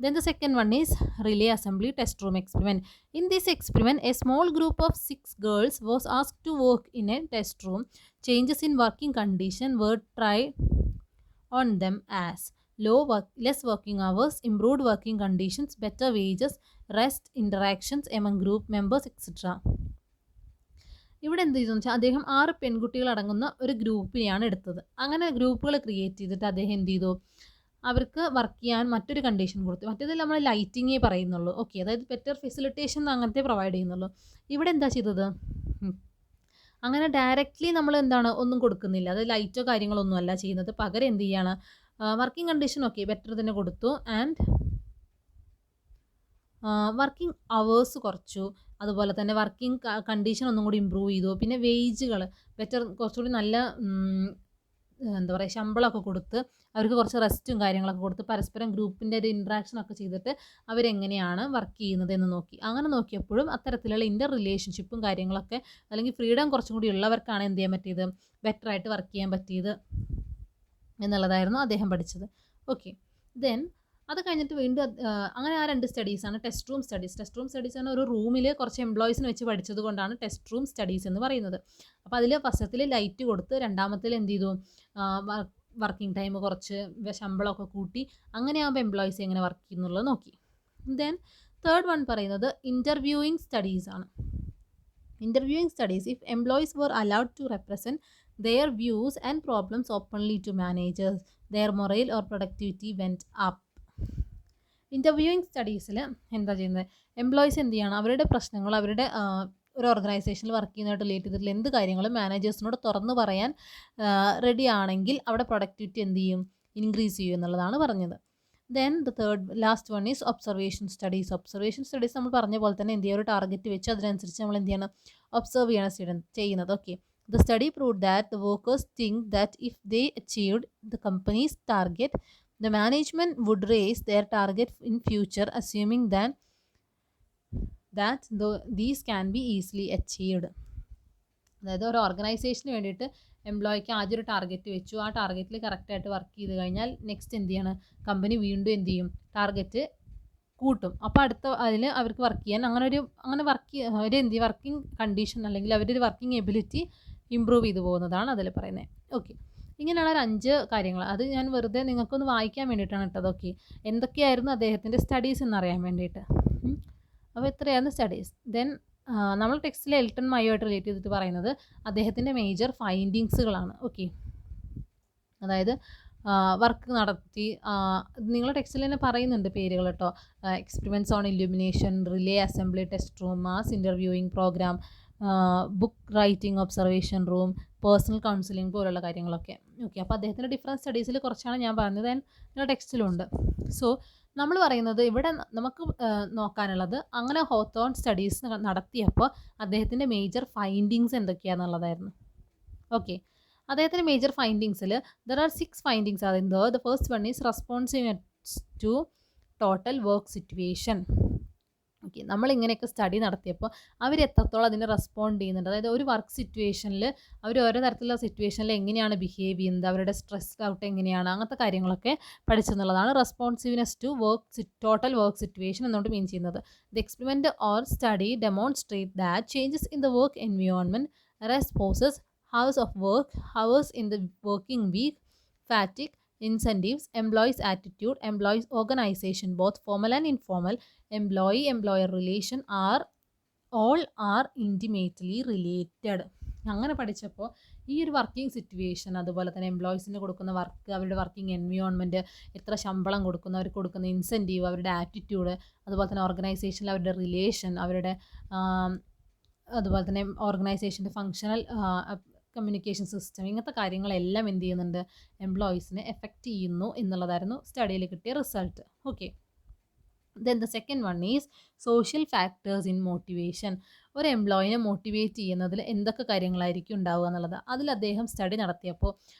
[SPEAKER 1] Then the second one is relay assembly test room experiment. In this experiment, a small group of 6 girls was asked to work in a test room. Changes in working condition were tried on them as less working hours, improved working conditions, better wages, rest, interactions among group members etcetera. ഇവിടെ എന്ത് ചെയ്തെന്ന് വെച്ചാൽ അദ്ദേഹം 6 പെൺകുട്ടികൾ അടങ്ങുന്ന ഒരു ഗ്രൂപ്പിനെയാണ് എടുത്തത്. അങ്ങനെ ഗ്രൂപ്പുകൾ ക്രിയേറ്റ് ചെയ്തിട്ട് അദ്ദേഹം എന്ത് ചെയ്തു, അവർക്ക് വർക്ക് ചെയ്യാൻ മറ്റൊരു കണ്ടീഷൻ കൊടുത്തു. മറ്റേതിൽ നമ്മൾ ലൈറ്റിങ്ങേ പറയുന്നുള്ളൂ. ഓക്കെ, അതായത് ബെറ്റർ ഫെസിലിറ്റേഷൻ അങ്ങനത്തെ പ്രൊവൈഡ് ചെയ്യുന്നുള്ളൂ. ഇവിടെ എന്താ ചെയ്തത്, അങ്ങനെ ഡയറക്റ്റ്ലി നമ്മൾ എന്താണ് ഒന്നും കൊടുക്കുന്നില്ല, അത് ലൈറ്റോ കാര്യങ്ങളൊന്നും അല്ല ചെയ്യുന്നത്. പകരം എന്ത് ചെയ്യാണ്, വർക്കിംഗ് കണ്ടീഷൻ ഓക്കെ ബെറ്റർ തന്നെ കൊടുത്തു, ആൻഡ് വർക്കിംഗ് അവേഴ്സ് കുറച്ചു, അതുപോലെ തന്നെ വർക്കിംഗ് കണ്ടീഷൻ ഒന്നും കൂടി ഇമ്പ്രൂവ് ചെയ്തു. പിന്നെ വേജുകൾ ബെറ്റർ, കുറച്ചുകൂടി നല്ല എന്താ പറയുക ശമ്പളമൊക്കെ കൊടുത്ത് അവർക്ക് കുറച്ച് റെസ്റ്റും കാര്യങ്ങളൊക്കെ കൊടുത്ത് പരസ്പരം ഗ്രൂപ്പിൻ്റെ ഒരു ഇൻട്രാക്ഷനൊക്കെ ചെയ്തിട്ട് അവരെങ്ങനെയാണ് വർക്ക് ചെയ്യുന്നത് എന്ന് നോക്കി. അങ്ങനെ നോക്കിയപ്പോഴും അത്തരത്തിലുള്ള ഇൻ്റർ റിലേഷൻഷിപ്പും കാര്യങ്ങളൊക്കെ അല്ലെങ്കിൽ ഫ്രീഡം കുറച്ചും കൂടി ഉള്ളവർക്കാണ് എന്ത് ചെയ്യാൻ പറ്റിയത്, ബെറ്ററായിട്ട് വർക്ക് ചെയ്യാൻ പറ്റിയത് എന്നുള്ളതായിരുന്നു അദ്ദേഹം പഠിച്ചത്. ഓക്കെ, ദെൻ അത് കഴിഞ്ഞിട്ട് വീണ്ടും അങ്ങനെ ആ 2 സ്റ്റഡീസാണ് test room studies. Test room studies ആണ് ഒരു റൂമിൽ കുറച്ച് എംപ്ലോയീസിനെ വെച്ച് പഠിച്ചത് കൊണ്ടാണ് ടെസ്റ്റ് റൂം സ്റ്റഡീസ് എന്ന് പറയുന്നത്. അപ്പോൾ അതിൽ ഫസ്റ്റത്തിൽ ലൈറ്റ് കൊടുത്ത്, രണ്ടാമത്തിൽ എന്ത് ചെയ്തു, വർക്കിംഗ് ടൈം കുറച്ച്, ശമ്പളമൊക്കെ കൂട്ടി, അങ്ങനെയാകുമ്പോൾ എംപ്ലോയീസ് എങ്ങനെ വർക്ക് ചെയ്യുന്നുള്ളത് നോക്കി. ദെൻ തേർഡ് വൺ പറയുന്നത് ഇൻ്റർവ്യൂയിങ് സ്റ്റഡീസ് ആണ്. Interviewing studies, if employees were allowed to represent their views and problems openly to managers, their morale or productivity went up. Interviewing സ്റ്റഡീസിൽ എന്താ ചെയ്യുന്നത്, എംപ്ലോയീസ് എന്ത് ചെയ്യണം, അവരുടെ പ്രശ്നങ്ങൾ അവരുടെ ഒരു ഓർഗനൈസേഷനിൽ വർക്ക് ചെയ്യുന്നതായിട്ട് റിലേറ്റ് ചെയ്തിട്ടുള്ള എന്ത് കാര്യങ്ങളും മാനേജേഴ്സിനോട് തുറന്ന് പറയാൻ റെഡി ആണെങ്കിൽ അവിടെ പ്രൊഡക്ടിവിറ്റി എന്ത് ചെയ്യും, ഇൻക്രീസ് ചെയ്യും എന്നുള്ളതാണ് പറഞ്ഞത്. Then the last one is observation studies. Observation studies നമ്മൾ പറഞ്ഞ പോലെ തന്നെ എന്ത് ചെയ്യുക, ഒരു ടാർഗറ്റ് വെച്ച് അതിനനുസരിച്ച് നമ്മൾ എന്ത് ചെയ്യണം, ഒബ്സർവ് ചെയ്യണം ചെയ്യുന്നത്. Okay, the study proved that the workers think that if they achieved the companies target, the management would raise their target in future, assuming that these can be easily achieved. അതായത് ഒരു ഓർഗനൈസേഷന് വേണ്ടിയിട്ട് എംപ്ലോയിക്ക് ആദ്യം ഒരു target വെച്ചു, ആ ടാർഗറ്റിൽ കറക്റ്റായിട്ട് work ചെയ്ത് കഴിഞ്ഞാൽ നെക്സ്റ്റ് എന്ത് ചെയ്യണം, കമ്പനി വീണ്ടും എന്ത് ചെയ്യും, ടാർഗറ്റ് കൂട്ടും. അപ്പോൾ അടുത്ത അതിൽ അവർക്ക് വർക്ക് ചെയ്യാൻ അങ്ങനെ വർക്കിംഗ് കണ്ടീഷൻ അല്ലെങ്കിൽ അവരുടെ ഒരു വർക്കിംഗ് എബിലിറ്റി ഇമ്പ്രൂവ് ചെയ്തു പോകുന്നതാണ് അതിൽ പറയുന്നത്. ഓക്കെ, ഇങ്ങനെയുള്ള ഒരു 5 കാര്യങ്ങൾ, അത് ഞാൻ വെറുതെ നിങ്ങൾക്കൊന്ന് വായിക്കാൻ വേണ്ടിയിട്ടാണ് ഇട്ടത്. ഓക്കെ, എന്തൊക്കെയായിരുന്നു അദ്ദേഹത്തിൻ്റെ സ്റ്റഡീസ് എന്നറിയാൻ വേണ്ടിയിട്ട്. അപ്പോൾ ഇത്രയായിരുന്നു സ്റ്റഡീസ്. ദെൻ നമ്മൾ ടെക്സ്റ്റിൽ എൽട്ടൺ മയോയായിട്ട് റിലേറ്റ് ചെയ്തിട്ട് പറയുന്നത് അദ്ദേഹത്തിൻ്റെ മേജർ ഫൈൻഡിങ്സുകളാണ്. ഓക്കെ, അതായത് വർക്ക് നടത്തി, നിങ്ങളുടെ ടെക്സ്റ്റിൽ തന്നെ പറയുന്നുണ്ട് പേരുകൾ കേട്ടോ, experiments on illumination, relay assembly, test room, mass interviewing programme, book writing, observation room, personnel counselling പോലുള്ള കാര്യങ്ങളൊക്കെ. ഓക്കെ, അപ്പോൾ അദ്ദേഹത്തിൻ്റെ ഡിഫറൻറ്റ് സ്റ്റഡീസിൽ കുറച്ചാണ് ഞാൻ പറഞ്ഞത്, നിങ്ങളുടെ ടെക്സ്റ്റിലുണ്ട്. സോ നമ്മൾ പറയുന്നത് ഇവിടെ നമുക്ക് നോക്കാനുള്ളത് അങ്ങനെ ഹോത്തോൺ സ്റ്റഡീസ് നടത്തിയപ്പോൾ അദ്ദേഹത്തിൻ്റെ മേജർ ഫൈൻഡിങ്സ് എന്തൊക്കെയാണെന്നുള്ളതായിരുന്നു. ഓക്കെ, അദ്ദേഹത്തിൻ്റെ മേജർ ഫൈൻഡിങ്സിൽ there are 6 findings are in the first one is responsiveness to total work situation. Okay, നമ്മളിങ്ങനെയൊക്കെ സ്റ്റഡി നടത്തിയപ്പോൾ അവർ എത്രത്തോളം അതിനെ റെസ്പോണ്ട് ചെയ്യുന്നുണ്ട്, അതായത് ഒരു വർക്ക് സിറ്റുവേഷനിൽ അവർ ഓരോ തരത്തിലുള്ള സിറ്റുവേഷനിൽ എങ്ങനെയാണ് ബിഹേവ് ചെയ്യുന്നത്, അവരുടെ സ്ട്രെസ് ഔട്ട് എങ്ങനെയാണ്, അങ്ങനത്തെ കാര്യങ്ങളൊക്കെ പഠിച്ചെന്നുള്ളതാണ് responsiveness to total work situation എന്നുകൊണ്ട് മീൻ ചെയ്യുന്നത്. The experiment or study demonstrate that changes in the work environment, rest pauses, hours of work, hours in the working week, fatigue, incentives, employees' attitude, employees' organization, both formal and informal, employee-employer relation all are intimately related. അങ്ങനെ പഠിച്ചപ്പോൾ ഈ ഒരു working situation, അതുപോലെ തന്നെ എംപ്ലോയീസിന് കൊടുക്കുന്ന work, അവരുടെ working environment, എത്ര ശമ്പളം കൊടുക്കുന്നു, അവർക്ക് കൊടുക്കുന്ന ഇൻസെൻറ്റീവ്, അവരുടെ ആറ്റിറ്റ്യൂഡ്, അതുപോലെ തന്നെ ഓർഗനൈസേഷനിൽ അവരുടെ റിലേഷൻ, അവരുടെ അതുപോലെ തന്നെ ഓർഗനൈസേഷൻ്റെ ഫങ്ഷണൽ കമ്മ്യൂണിക്കേഷൻ സിസ്റ്റം, ഇങ്ങനത്തെ കാര്യങ്ങളെല്ലാം എന്ത് ചെയ്യുന്നുണ്ട്, എംപ്ലോയീസിനെ എഫക്റ്റ് ചെയ്യുന്നു എന്നുള്ളതായിരുന്നു സ്റ്റഡിയിൽ കിട്ടിയ result. Okay, then the second one is social factors in motivation. ഒരു എംപ്ലോയിനെ മോട്ടിവേറ്റ് ചെയ്യുന്നതിൽ എന്തൊക്കെ കാര്യങ്ങളായിരിക്കും ഉണ്ടാവുക എന്നുള്ളത് അതിൽ അദ്ദേഹം സ്റ്റഡി നടത്തിയപ്പോൾ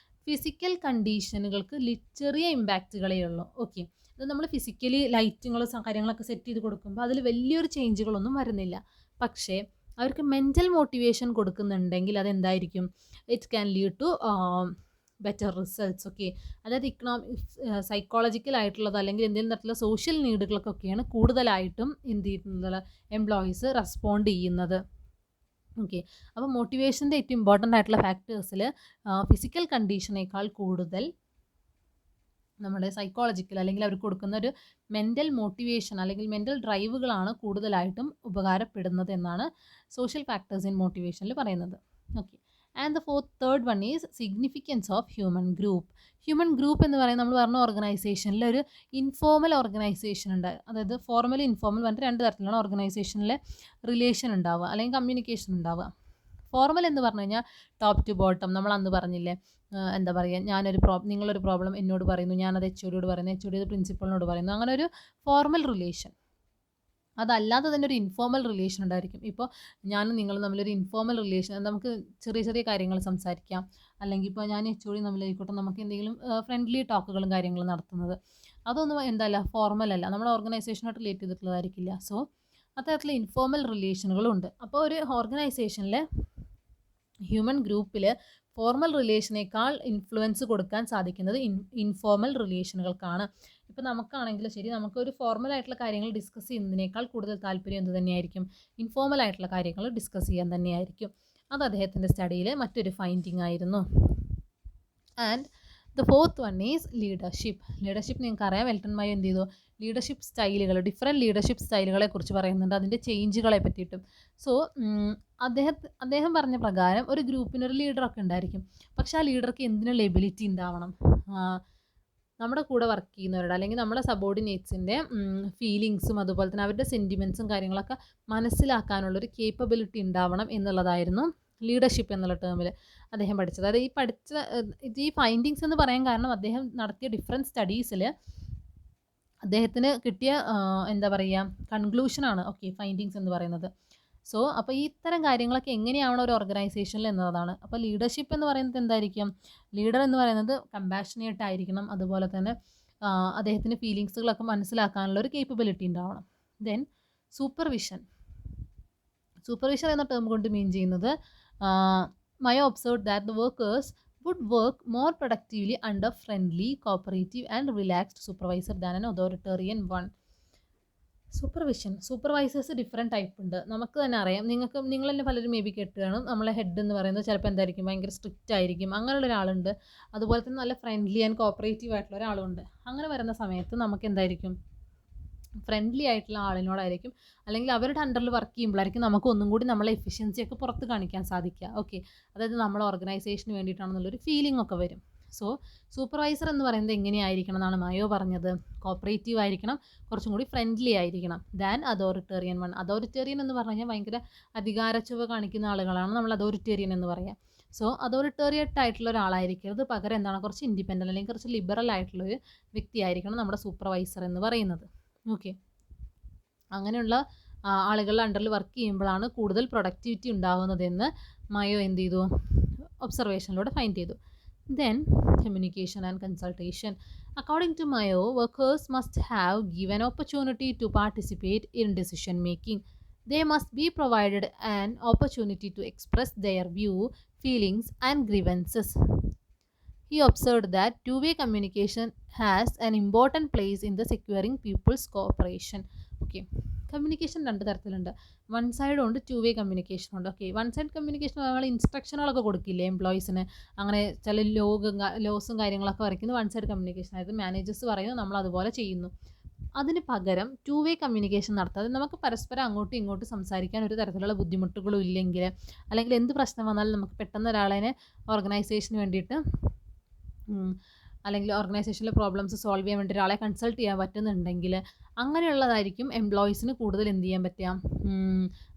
[SPEAKER 1] ഫിസിക്കൽ കണ്ടീഷനുകൾക്ക് ചെറിയ ഇമ്പാക്റ്റുകളേ ഉള്ളൂ. ഓക്കെ, അത് നമ്മൾ ഫിസിക്കലി ലൈറ്റുകൾ കാര്യങ്ങളൊക്കെ സെറ്റ് ചെയ്ത് കൊടുക്കുമ്പോൾ അതിൽ വലിയൊരു ചേഞ്ചുകളൊന്നും വരുന്നില്ല. പക്ഷേ അവർക്ക് മെൻ്റൽ മോട്ടിവേഷൻ കൊടുക്കുന്നുണ്ടെങ്കിൽ അതെന്തായിരിക്കും, it can lead to better results. Okay, അതായത് സൈക്കോളജിക്കലായിട്ടുള്ളത് അല്ലെങ്കിൽ എന്തെങ്കിലും തരത്തിലുള്ള സോഷ്യൽ നീഡുകൾക്കൊക്കെയാണ് കൂടുതലായിട്ടും എന്ത് ചെയ്യുന്നത്, എംപ്ലോയീസ് റെസ്പോണ്ട് ചെയ്യുന്നത്. ഓക്കെ, അപ്പോൾ മോട്ടിവേഷൻ്റെ ഏറ്റവും ഇമ്പോർട്ടൻ്റ് ആയിട്ടുള്ള ഫാക്ടേഴ്സിൽ ഫിസിക്കൽ കണ്ടീഷനേക്കാൾ കൂടുതൽ നമ്മുടെ സൈക്കോളജിക്കൽ അല്ലെങ്കിൽ അവർക്ക് കൊടുക്കുന്ന ഒരു മെൻ്റൽ മോട്ടിവേഷൻ അല്ലെങ്കിൽ മെൻ്റൽ ഡ്രൈവുകളാണ് കൂടുതലായിട്ടും ഉപകാരപ്പെടുന്നത് എന്നാണ് സോഷ്യൽ ഫാക്ടേഴ്സ് ഇൻ മോട്ടിവേഷനിൽ പറയുന്നത്. Okay. And the third one is significance of human group. Human group എന്ന് പറയുന്നത് നമ്മൾ പറഞ്ഞ ഓർഗനൈസേഷനിൽ ഒരു ഇൻഫോർമൽ ഓർഗനൈസേഷൻ ഉണ്ട്. അതായത് ഫോർമൽ ഇൻഫോർമൽ പറഞ്ഞിട്ട് രണ്ട് തരത്തിലാണ് ഓർഗനൈസേഷനിലെ റിലേഷൻ ഉണ്ടാവുക അല്ലെങ്കിൽ കമ്മ്യൂണിക്കേഷൻ ഉണ്ടാവുക. ഫോർമൽ എന്ന് പറഞ്ഞു കഴിഞ്ഞാൽ ടോപ്പ് ടു ബോട്ടം, നമ്മൾ അന്ന് പറഞ്ഞില്ലേ, എന്താ പറയുക, നിങ്ങളൊരു പ്രോബ്ലം എന്നോട് പറയുന്നു, ഞാനത് HODയോട് പറയുന്നു, HOD അത് പ്രിൻസിപ്പളിനോട് പറയുന്നു, അങ്ങനെ ഒരു ഫോർമൽ റിലേഷൻ. അതല്ലാതെ തന്നെ ഒരു ഇൻഫോർമൽ റിലേഷൻ ഉണ്ടായിരിക്കും. ഇപ്പോൾ ഞാനും നിങ്ങളും തമ്മിലൊരു ഇൻഫോർമൽ റിലേഷൻ, നമുക്ക് ചെറിയ ചെറിയ കാര്യങ്ങൾ സംസാരിക്കാം, അല്ലെങ്കിൽ ഇപ്പോൾ ഞാൻ HOD തമ്മിലായിക്കോട്ടെ നമുക്ക് എന്തെങ്കിലും ഫ്രണ്ട്ലി ടോക്കുകളും കാര്യങ്ങളും നടത്തുന്നത്, അതൊന്നും എന്തല്ല, ഫോർമൽ അല്ല, നമ്മുടെ ഓർഗനൈസേഷനായിട്ട് റിലേറ്റ് ചെയ്തിട്ടുള്ളതായിരിക്കില്ല. സോ അത്തരത്തിലുള്ള ഇൻഫോർമൽ റിലേഷനുകളും ഉണ്ട്. അപ്പോൾ ഒരു ഓർഗനൈസേഷനിലെ ഹ്യൂമൻ ഗ്രൂപ്പിൽ ഫോർമൽ റിലേഷനേക്കാൾ ഇൻഫ്ലുവൻസ് കൊടുക്കാൻ സാധിക്കുന്നത് ഇൻഫോർമൽ റിലേഷനുകൾക്കാണ്. ഇപ്പോൾ നമുക്കാണെങ്കിലും ശരി, നമുക്കൊരു ഫോർമൽ ആയിട്ടുള്ള കാര്യങ്ങൾ ഡിസ്കസ് ചെയ്യുന്നതിനേക്കാൾ കൂടുതൽ താല്പര്യം എന്ത് തന്നെയായിരിക്കും, ഇൻഫോർമൽ ആയിട്ടുള്ള കാര്യങ്ങൾ ഡിസ്കസ് ചെയ്യാൻ തന്നെയായിരിക്കും. അത് അദ്ദേഹത്തിൻ്റെ സ്റ്റഡിയിലെ മറ്റൊരു ഫൈൻഡിങ് ആയിരുന്നു. And the fourth one is leadership. Leadership നിങ്ങൾക്ക് അറിയാം, എൽട്ടൺ മയോ എന്ത് ചെയ്തു, ലീഡർഷിപ്പ് സ്റ്റൈലുകൾ, ഡിഫറെൻറ്റ് ലീഡർഷിപ്പ് സ്റ്റൈലുകളെ കുറിച്ച് പറയുന്നുണ്ട്, അതിൻ്റെ ചേഞ്ചുകളെ പറ്റിയിട്ടും. സോ അദ്ദേഹം പറഞ്ഞ പ്രകാരം ഒരു ഗ്രൂപ്പിനൊരു ലീഡറൊക്കെ ഉണ്ടായിരിക്കും. പക്ഷേ ആ ലീഡർക്ക് എന്തിനുള്ള എബിലിറ്റി ഉണ്ടാവണം, നമ്മുടെ കൂടെ വർക്ക് ചെയ്യുന്നവരുടെ അല്ലെങ്കിൽ നമ്മുടെ സബോർഡിനേറ്റ്സിൻ്റെ ഫീലിങ്സും അതുപോലെ തന്നെ അവരുടെ സെൻറ്റിമെൻറ്റ്സും കാര്യങ്ങളൊക്കെ മനസ്സിലാക്കാനുള്ളൊരു കേപ്പബിലിറ്റി ഉണ്ടാവണം എന്നുള്ളതായിരുന്നു ലീഡർഷിപ്പ് എന്നുള്ള ടേമിൽ അദ്ദേഹം പഠിച്ചത്. അതായത് ഈ ഫൈൻഡിങ്സ് എന്ന് പറയാൻ കാരണം അദ്ദേഹം നടത്തിയ ഡിഫറെൻറ്റ് സ്റ്റഡീസിൽ അദ്ദേഹത്തിന് കിട്ടിയ എന്താ പറയുക കൺക്ലൂഷനാണ് ഫൈൻഡിങ്സ് എന്ന് പറയുന്നത്. സോ അപ്പോൾ ഈ ഇത്തരം കാര്യങ്ങളൊക്കെ എങ്ങനെയാവണം ഒരു ഓർഗനൈസേഷനിൽ എന്നതാണ്. അപ്പോൾ ലീഡർഷിപ്പ് എന്ന് പറയുന്നത് എന്തായിരിക്കും, ലീഡർ എന്ന് പറയുന്നത് കമ്പാഷനേറ്റ് ആയിരിക്കണം, അതുപോലെ തന്നെ അദ്ദേഹത്തിൻ്റെ ഫീലിങ്സുകളൊക്കെ മനസ്സിലാക്കാനുള്ള ഒരു കേപ്പബിലിറ്റി ഉണ്ടാവണം. ദെൻ സൂപ്പർവിഷൻ എന്ന ടേം കൊണ്ട് മീൻ ചെയ്യുന്നത്, Mayo observed that the workers would work more productively under friendly, cooperative and relaxed supervisor than an authoritarian one. Supervisors different type ഉണ്ട്, നമുക്ക് തന്നെ അറിയാം. നിങ്ങൾ തന്നെ പലരും മേ ബി കേട്ടുകയാണ്, നമ്മളെ ഹെഡ് എന്ന് പറയുന്നത് ചിലപ്പോൾ എന്തായിരിക്കും, ഭയങ്കര സ്ട്രിക്റ്റ് ആയിരിക്കും, അങ്ങനെയുള്ള ഒരാളുണ്ട്. അതുപോലെ തന്നെ നല്ല ഫ്രണ്ട്ലി ആൻഡ് കോപ്പറേറ്റീവ് ആയിട്ടുള്ള ഒരാളുണ്ട്. അങ്ങനെ വരുന്ന സമയത്ത് നമുക്ക് എന്തായിരിക്കും, ഫ്രണ്ട്ലി ആയിട്ടുള്ള ആളിനോടായിരിക്കും അല്ലെങ്കിൽ അവരുടെ അണ്ടറിൽ വർക്ക് ചെയ്യുമ്പോഴായിരിക്കും നമുക്ക് ഒന്നും കൂടി നമ്മളെ എഫിഷ്യൻസിയൊക്കെ പുറത്ത് കാണിക്കാൻ സാധിക്കുക. അതായത് നമ്മൾ ഓർഗനൈസേഷന് വേണ്ടിയിട്ടാണെന്നുള്ളൊരു ഫീലിംഗ് ഒക്കെ വരും. സോ സൂപ്പർവൈസർ എന്ന് പറയുന്നത് എങ്ങനെയായിരിക്കണം എന്നാണ് മയോ പറഞ്ഞത്, കോപ്പറേറ്റീവ് ആയിരിക്കണം, കുറച്ചും കൂടി ഫ്രണ്ട്ലി ആയിരിക്കണം ദാൻ അതോറിറ്റേറിയൻ വൺ. അതോറിറ്റേറിയൻ എന്ന് പറഞ്ഞു കഴിഞ്ഞാൽ ഭയങ്കര അധികാരച്ചുവ കാണിക്കുന്ന ആളുകളാണ് നമ്മൾ അതോറിറ്റേറിയൻ എന്ന് പറയാം. സോ അതോറിറ്റേറിയറ്റ് ആയിട്ടുള്ള ഒരാളായിരിക്കരുത്, പകരം എന്താണ്, കുറച്ച് ഇൻഡിപെൻഡൻ്റ് അല്ലെങ്കിൽ കുറച്ച് ലിബറൽ ആയിട്ടുള്ളൊരു വ്യക്തിയായിരിക്കണം നമ്മുടെ സൂപ്പർവൈസർ എന്ന് പറയുന്നത്. അങ്ങനെയുള്ള ആളുകളുടെ അണ്ടറിൽ വർക്ക് ചെയ്യുമ്പോഴാണ് കൂടുതൽ പ്രൊഡക്ടിവിറ്റി ഉണ്ടാകുന്നതെന്ന് മയോ എന്ത് ചെയ്തു, ഒബ്സർവേഷനിലൂടെ ഫൈൻഡ് ചെയ്തു. Then communication and consultation. According to Mayo, workers must have given opportunity to participate in decision making. They must be provided an opportunity to express their view, feelings and grievances. He observed that two-way communication has an important place in the securing people's cooperation. Communication രണ്ട് തരത്തിലുണ്ട്, one side ഉണ്ട്, to way communication ഉണ്ട്. One side communication നമ്മൾ ഇൻസ്ട്രക്ഷനുകളൊക്കെ കൊടുക്കില്ലേ എംപ്ലോയീസിന്, അങ്ങനെ ചില ലോസും കാര്യങ്ങളൊക്കെ വരയ്ക്കുന്നത് one side communication ആയത് മാനേജേഴ്സ് പറയുന്നു, നമ്മൾ അതുപോലെ ചെയ്യുന്നു. അതിന് പകരം ടു വേ കമ്മ്യൂണിക്കേഷൻ നടത്താതെ നമുക്ക് പരസ്പരം അങ്ങോട്ടും ഇങ്ങോട്ടും സംസാരിക്കാൻ ഒരു തരത്തിലുള്ള ബുദ്ധിമുട്ടുകളും ഇല്ലെങ്കിൽ, അല്ലെങ്കിൽ എന്ത് പ്രശ്നം വന്നാലും നമുക്ക് പെട്ടെന്ന് ഒരാളെ ഓർഗനൈസേഷന് വേണ്ടിയിട്ട് അല്ലെങ്കിൽ ഓർഗനൈസേഷനിലെ പ്രോബ്ലംസ് സോൾവ് ചെയ്യാൻ വേണ്ടി ഒരാളെ കൺസൾട്ട് ചെയ്യാൻ പറ്റുന്നുണ്ടെങ്കിൽ അങ്ങനെയുള്ളതായിരിക്കും എംപ്ലോയീസിന് കൂടുതൽ എന്ത് ചെയ്യാൻ പറ്റുക,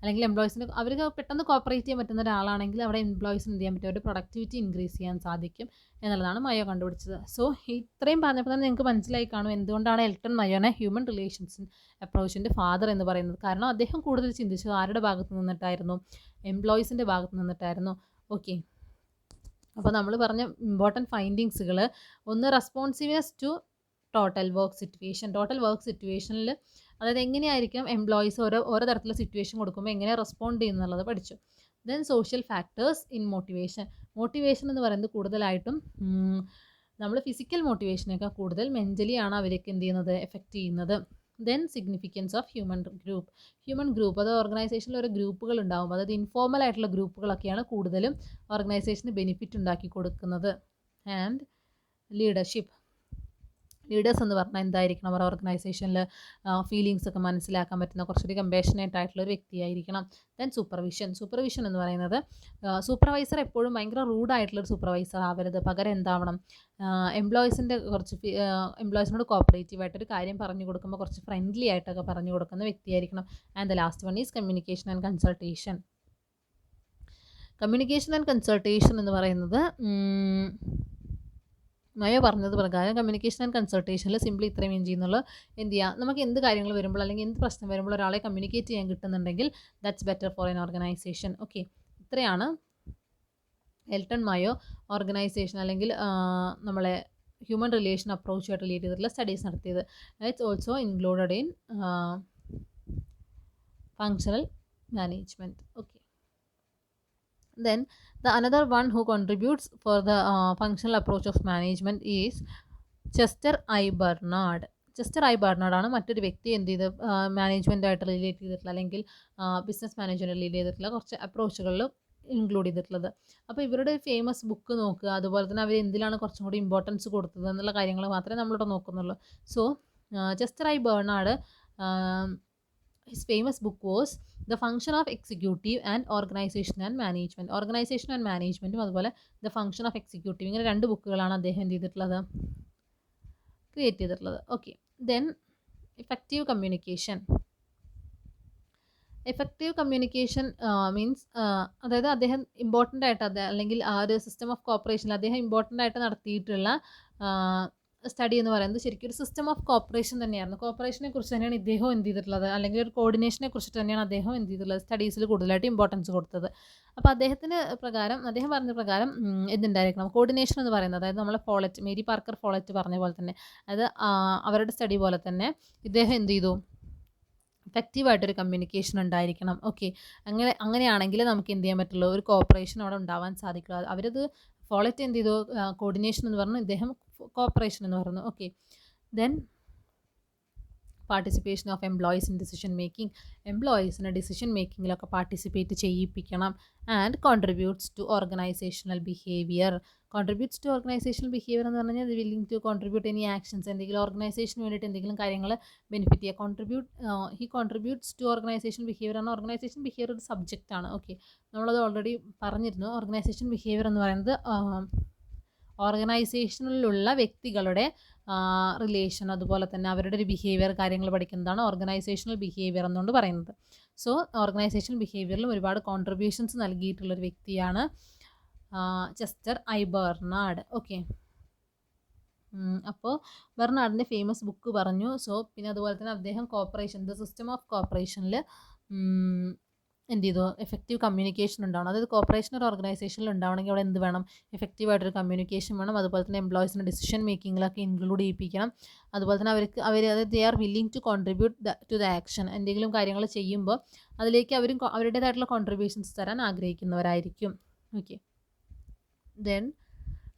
[SPEAKER 1] അല്ലെങ്കിൽ എംപ്ലോയീസിന് അവർക്ക് പെട്ടെന്ന് കോപ്പറേറ്റ് ചെയ്യാൻ പറ്റുന്ന ഒരാളാണെങ്കിൽ അവിടെ എംപ്ലോയീസിന് എന്ത് ചെയ്യാൻ പറ്റും, അവരുടെ പ്രൊഡക്ടിവിറ്റി ഇൻക്രീസ് ചെയ്യാൻ സാധിക്കും എന്നുള്ളതാണ് മയോ കണ്ടുപിടിച്ചത്. സോ ഇത്രയും പറഞ്ഞപ്പോൾ തന്നെ നിങ്ങൾക്ക് മനസ്സിലായി കാണും എന്തുകൊണ്ടാണ് എൽട്ടൺ മയോനെ ഹ്യൂമൻ റിലേഷൻസ് അപ്രോച്ചിൻ്റെ ഫാദർ എന്ന് പറയുന്നത്. കാരണം അദ്ദേഹം കൂടുതൽ ചിന്തിച്ചത് ആരുടെ ഭാഗത്ത് നിന്നിട്ടായിരുന്നു, എംപ്ലോയീസിൻ്റെ ഭാഗത്ത് നിന്നിട്ടായിരുന്നു. അപ്പോൾ നമ്മൾ പറഞ്ഞ ഇമ്പോർട്ടൻറ്റ് ഫൈൻഡിങ്സുകൾ, ഒന്ന് റെസ്പോൺസീവ്നെസ് ടു ടോട്ടൽ വർക്ക് സിറ്റുവേഷനിൽ, അതായത് എങ്ങനെയായിരിക്കും എംപ്ലോയീസ് ഓരോ തരത്തിലുള്ള സിറ്റുവേഷൻ കൊടുക്കുമ്പോൾ എങ്ങനെ റെസ്പോണ്ട് ചെയ്യുന്നുള്ളത് പഠിച്ചു. Then social factors in motivation എന്ന് പറയുന്നത് കൂടുതലായിട്ടും നമ്മൾ ഫിസിക്കൽ മോട്ടിവേഷനൊക്കെ കൂടുതൽ മെൻ്റലി ആണ് അവരൊക്കെ എന്ത് ചെയ്യുന്നത്, എഫക്റ്റ് ചെയ്യുന്നത്. Then significance of human group അത് ഓർഗനൈസേഷനിൽ ഓരോ ഗ്രൂപ്പുകൾ ഉണ്ടാകും, അതായത് ഇൻഫോർമൽ ആയിട്ടുള്ള ഗ്രൂപ്പുകളൊക്കെയാണ് കൂടുതലും ഓർഗനൈസേഷന് ബെനിഫിറ്റ് ഉണ്ടാക്കി കൊടുക്കുന്നത്. ആൻഡ് ലീഡർഷിപ്പ് ലീഡേഴ്സ് എന്ന് പറഞ്ഞാൽ എന്തായിരിക്കണം, അവർ ഓർഗനൈസേഷനിൽ ഫീലിങ്സ് ഒക്കെ മനസ്സിലാക്കാൻ പറ്റുന്ന കുറച്ചുകൂടി കമ്പാഷനേറ്റ് ആയിട്ടുള്ള ഒരു വ്യക്തിയായിരിക്കണം. ദെൻ സൂപ്പർവിഷൻ എന്ന് പറയുന്നത് സൂപ്പർവൈസർ എപ്പോഴും ഭയങ്കര റൂഡായിട്ടുള്ളൊരു സൂപ്പർവൈസർ ആവരുത്. പകരം എന്താവണം, എംപ്ലോയീസിനോട് കോപ്പറേറ്റീവായിട്ടൊരു കാര്യം പറഞ്ഞു കൊടുക്കുമ്പോൾ കുറച്ച് ഫ്രണ്ട്ലി ആയിട്ടൊക്കെ പറഞ്ഞു കൊടുക്കുന്ന വ്യക്തിയായിരിക്കണം. And the last one is communication and consultation. Communication and consultation എന്ന് പറയുന്നത് മയോ പറഞ്ഞത് പ്രകാരം കമ്മ്യൂണിക്കേഷൻ ആൻഡ് കൺസൾട്ടേഷനിൽ സിംപ്ലി ഇത്രയും മീൻ ചെയ്യുന്നുള്ളൂ. എന്ത് ചെയ്യുക, നമുക്ക് എന്ത് കാര്യങ്ങൾ വരുമ്പോൾ അല്ലെങ്കിൽ എന്ത് പ്രശ്നം വരുമ്പോൾ ഒരാളെ കമ്മ്യൂണിക്കേറ്റ് ചെയ്യാൻ കിട്ടുന്നുണ്ടെങ്കിൽ that's better for an organisation. Okay, ഇത്രയാണ് എൽട്ടൺ മയോ ഓർഗനൈസേഷൻ അല്ലെങ്കിൽ നമ്മളെ ഹ്യൂമൻ റിലേഷൻ അപ്രോച്ചുമായിട്ട് റിലേറ്റ് ചെയ്തിട്ടുള്ള സ്റ്റഡീസ് നടത്തിയത്. It's also included in functional management. Okay, then the another one who contributes for the functional approach of management is Chester I Bernard. Chester I Bernard ആണ് മറ്റൊരു വ്യക്തി എന്ത് ചെയ്ത് മാനേജ്മെൻറ്റായിട്ട് റിലേറ്റ് ചെയ്തിട്ടുള്ള അല്ലെങ്കിൽ ബിസിനസ് മാനേജ്മെൻറ്റ് റിലേറ്റ് ചെയ്തിട്ടുള്ള കുറച്ച് അപ്രോച്ചുകളിൽ ഇൻക്ലൂഡ് ചെയ്തിട്ടുള്ളത്. അപ്പോൾ ഇവരുടെ ഫേമസ് ബുക്ക് നോക്കുക, അതുപോലെ തന്നെ അവർ എന്തിലാണ് കുറച്ചും കൂടി ഇമ്പോർട്ടൻസ് കൊടുത്തത് എന്നുള്ള കാര്യങ്ങൾ മാത്രമേ നമ്മളിവിടെ നോക്കുന്നുള്ളൂ. So Chester I Barnard, his famous book was The Function of Executive and Organization and Management. Organisation and മാനേജ്മെൻറ്റും അതുപോലെ ദ ഫംഗ്ഷൻ ഓഫ് എക്സിക്യൂട്ടീവ്, ഇങ്ങനെ 2 ബുക്കുകളാണ് അദ്ദേഹം എന്ത് ചെയ്തിട്ടുള്ളത്, ക്രിയേറ്റ് ചെയ്തിട്ടുള്ളത്. Okay, then effective communication. Effective communication means അതായത് അദ്ദേഹം ഇമ്പോർട്ടൻ്റ് ആയിട്ട് അല്ലെങ്കിൽ ആ ഒരു സിസ്റ്റം ഓഫ് കോപ്പറേഷനിൽ അദ്ദേഹം ഇമ്പോർട്ടൻ്റ് ആയിട്ട് നടത്തിയിട്ടുള്ള സ്റ്റഡി എന്ന് പറയുന്നത് ശരിക്കും ഒരു സിസ്റ്റം ഓഫ് കോപ്പറേഷൻ തന്നെയായിരുന്നു. കോപ്പറേഷനെ കുറിച്ച് തന്നെയാണ് ഇദ്ദേഹം എന്ത് ചെയ്തിട്ടുള്ളത്, അല്ലെങ്കിൽ ഒരു കോർഡിനേഷനെ കുറിച്ചിട്ട് തന്നെയാണ് അദ്ദേഹം എന്ത് ചെയ്തിട്ടുള്ളത് സ്റ്റഡീസിൽ കൂടുതലായിട്ട് ഇമ്പോർട്ടൻസ് കൊടുത്തത്. അപ്പോൾ അദ്ദേഹം പറഞ്ഞ പ്രകാരം എന്തുണ്ടായിരിക്കണം, കോർഡിനേഷൻ എന്ന് പറയുന്നത്, അതായത് നമ്മളെ ഫോളറ്റ്, മേരി പാർക്കർ ഫോളറ്റ് പറഞ്ഞ പോലെ തന്നെ, അത് അവരുടെ സ്റ്റഡി പോലെ തന്നെ ഇദ്ദേഹം എന്ത് ചെയ്തു, എഫക്റ്റീവായിട്ടൊരു കമ്മ്യൂണിക്കേഷൻ ഉണ്ടായിരിക്കണം. ഓക്കെ, അങ്ങനെയാണെങ്കിൽ നമുക്ക് എന്ത് ചെയ്യാൻ പറ്റുള്ളൂ, ഒരു കോപ്പറേഷൻ അവിടെ ഉണ്ടാവാൻ സാധിക്കുക. അവരത് ഫോളറ്റ് എന്ത് ചെയ്തു, കോർഡിനേഷൻ എന്ന് പറഞ്ഞു, ഇദ്ദേഹം കോപ്പറേഷൻ എന്ന് പറഞ്ഞു. Okay, then participation of employees in decision making. എംപ്ലോയീസിനെ ഡിസിഷൻ മേക്കിങ്ങിലൊക്കെ പാർട്ടിസിപ്പേറ്റ് ചെയ്യിപ്പിക്കണം. And contributes to organisational behaviour. Contributes to organisational behaviour എന്ന് പറഞ്ഞാൽ willing to contribute any actions, എന്തെങ്കിലും ഓർഗനൈസേഷന് വേണ്ടിയിട്ട് എന്തെങ്കിലും കാര്യങ്ങൾ ബെനിഫിറ്റ് ചെയ്യുക. He contributes to organisation behaviour ആണ്. ഓർഗനൈസേഷൻ ബിഹേവിയർ ഒരു സബ്ജക്റ്റാണ്. ഓക്കെ, നമ്മളത് ഓൾറെഡി പറഞ്ഞിരുന്നു. ഓർഗനൈസേഷൻ ബിഹേവിയർ എന്ന് പറയുന്നത് ഓർഗനൈസേഷനിലുള്ള വ്യക്തികളുടെ റിലേഷൻ, അതുപോലെ തന്നെ അവരുടെ ഒരു ബിഹേവിയർ കാര്യങ്ങൾ പഠിക്കുന്നതാണ് ഓർഗനൈസേഷണൽ ബിഹേവിയർ എന്നുകൊണ്ട് പറയുന്നത്. സോ ഓർഗനൈസേഷണൽ ബിഹേവിയറിലും ഒരുപാട് കോൺട്രിബ്യൂഷൻസ് നൽകിയിട്ടുള്ളൊരു വ്യക്തിയാണ് ചെസ്റ്റർ ഐ ബർണാഡ്. ഓക്കെ, അപ്പോൾ ബർണാഡിൻ്റെ ഫേമസ് ബുക്ക് പറഞ്ഞു. സോ പിന്നെ അതുപോലെ തന്നെ അദ്ദേഹം കോപ്പറേഷൻ, ദ സിസ്റ്റം ഓഫ് കോപ്പറേഷനിൽ എന്ത് ചെയ്തു, എഫക്റ്റീവ് കമ്മ്യൂണിക്കേഷൻ ഉണ്ടാവണം. അതായത് കോപ്പറേഷൻ ഒരു ഓർഗനൈസേഷനിൽ ഉണ്ടാവണമെങ്കിൽ അവിടെ എന്ത് വേണം, എഫക്റ്റീവായിട്ടൊരു കമ്മ്യൂണിക്കേഷൻ വേണം. അതുപോലെ തന്നെ എംപ്ലോയീസിൻ്റെ ഡിസിഷൻ മേക്കിങ്ങിലൊക്കെ ഇൻക്ലൂഡ് ചെയ്യിപ്പിക്കണം. അതുപോലെ തന്നെ അതായത് they are willing to contribute to the action. എന്തെങ്കിലും കാര്യങ്ങൾ ചെയ്യുമ്പോൾ അതിലേക്ക് അവരുടേതായിട്ടുള്ള കോൺട്രിബ്യൂഷൻസ് തരാൻ ആഗ്രഹിക്കുന്നവരായിരിക്കും. Okay, then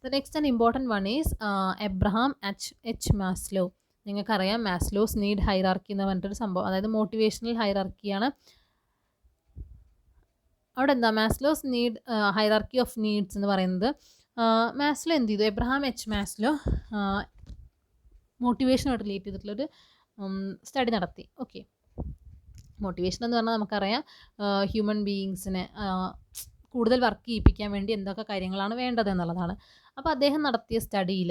[SPEAKER 1] the next and important one is Abraham H Maslow. നിങ്ങൾക്കറിയാം മാസ്ലോസ് നീഡ് ഹൈറാർക്കി എന്ന് പറഞ്ഞിട്ടൊരു സംഭവം, അതായത് മോട്ടിവേഷണൽ ഹൈറാർക്കിയാണ്. അവിടെ എന്താ Maslow's need hierarchy of needs എന്ന് പറയുന്നത്, മാസ്ലോ എന്ത് ചെയ്തു, എബ്രഹാം എച്ച് മാസ്ലോ മോട്ടിവേഷനുമായിട്ട് റിലേറ്റ് ചെയ്തിട്ടുള്ളൊരു സ്റ്റഡി നടത്തി. ഓക്കെ, മോട്ടിവേഷൻ എന്ന് പറഞ്ഞാൽ നമുക്കറിയാം ഹ്യൂമൻ ബീയിങ്സിനെ കൂടുതൽ വർക്ക് ചെയ്യിപ്പിക്കാൻ വേണ്ടി എന്തൊക്കെ കാര്യങ്ങളാണ് വേണ്ടത് എന്നുള്ളതാണ്. അപ്പോൾ അദ്ദേഹം നടത്തിയ സ്റ്റഡിയിൽ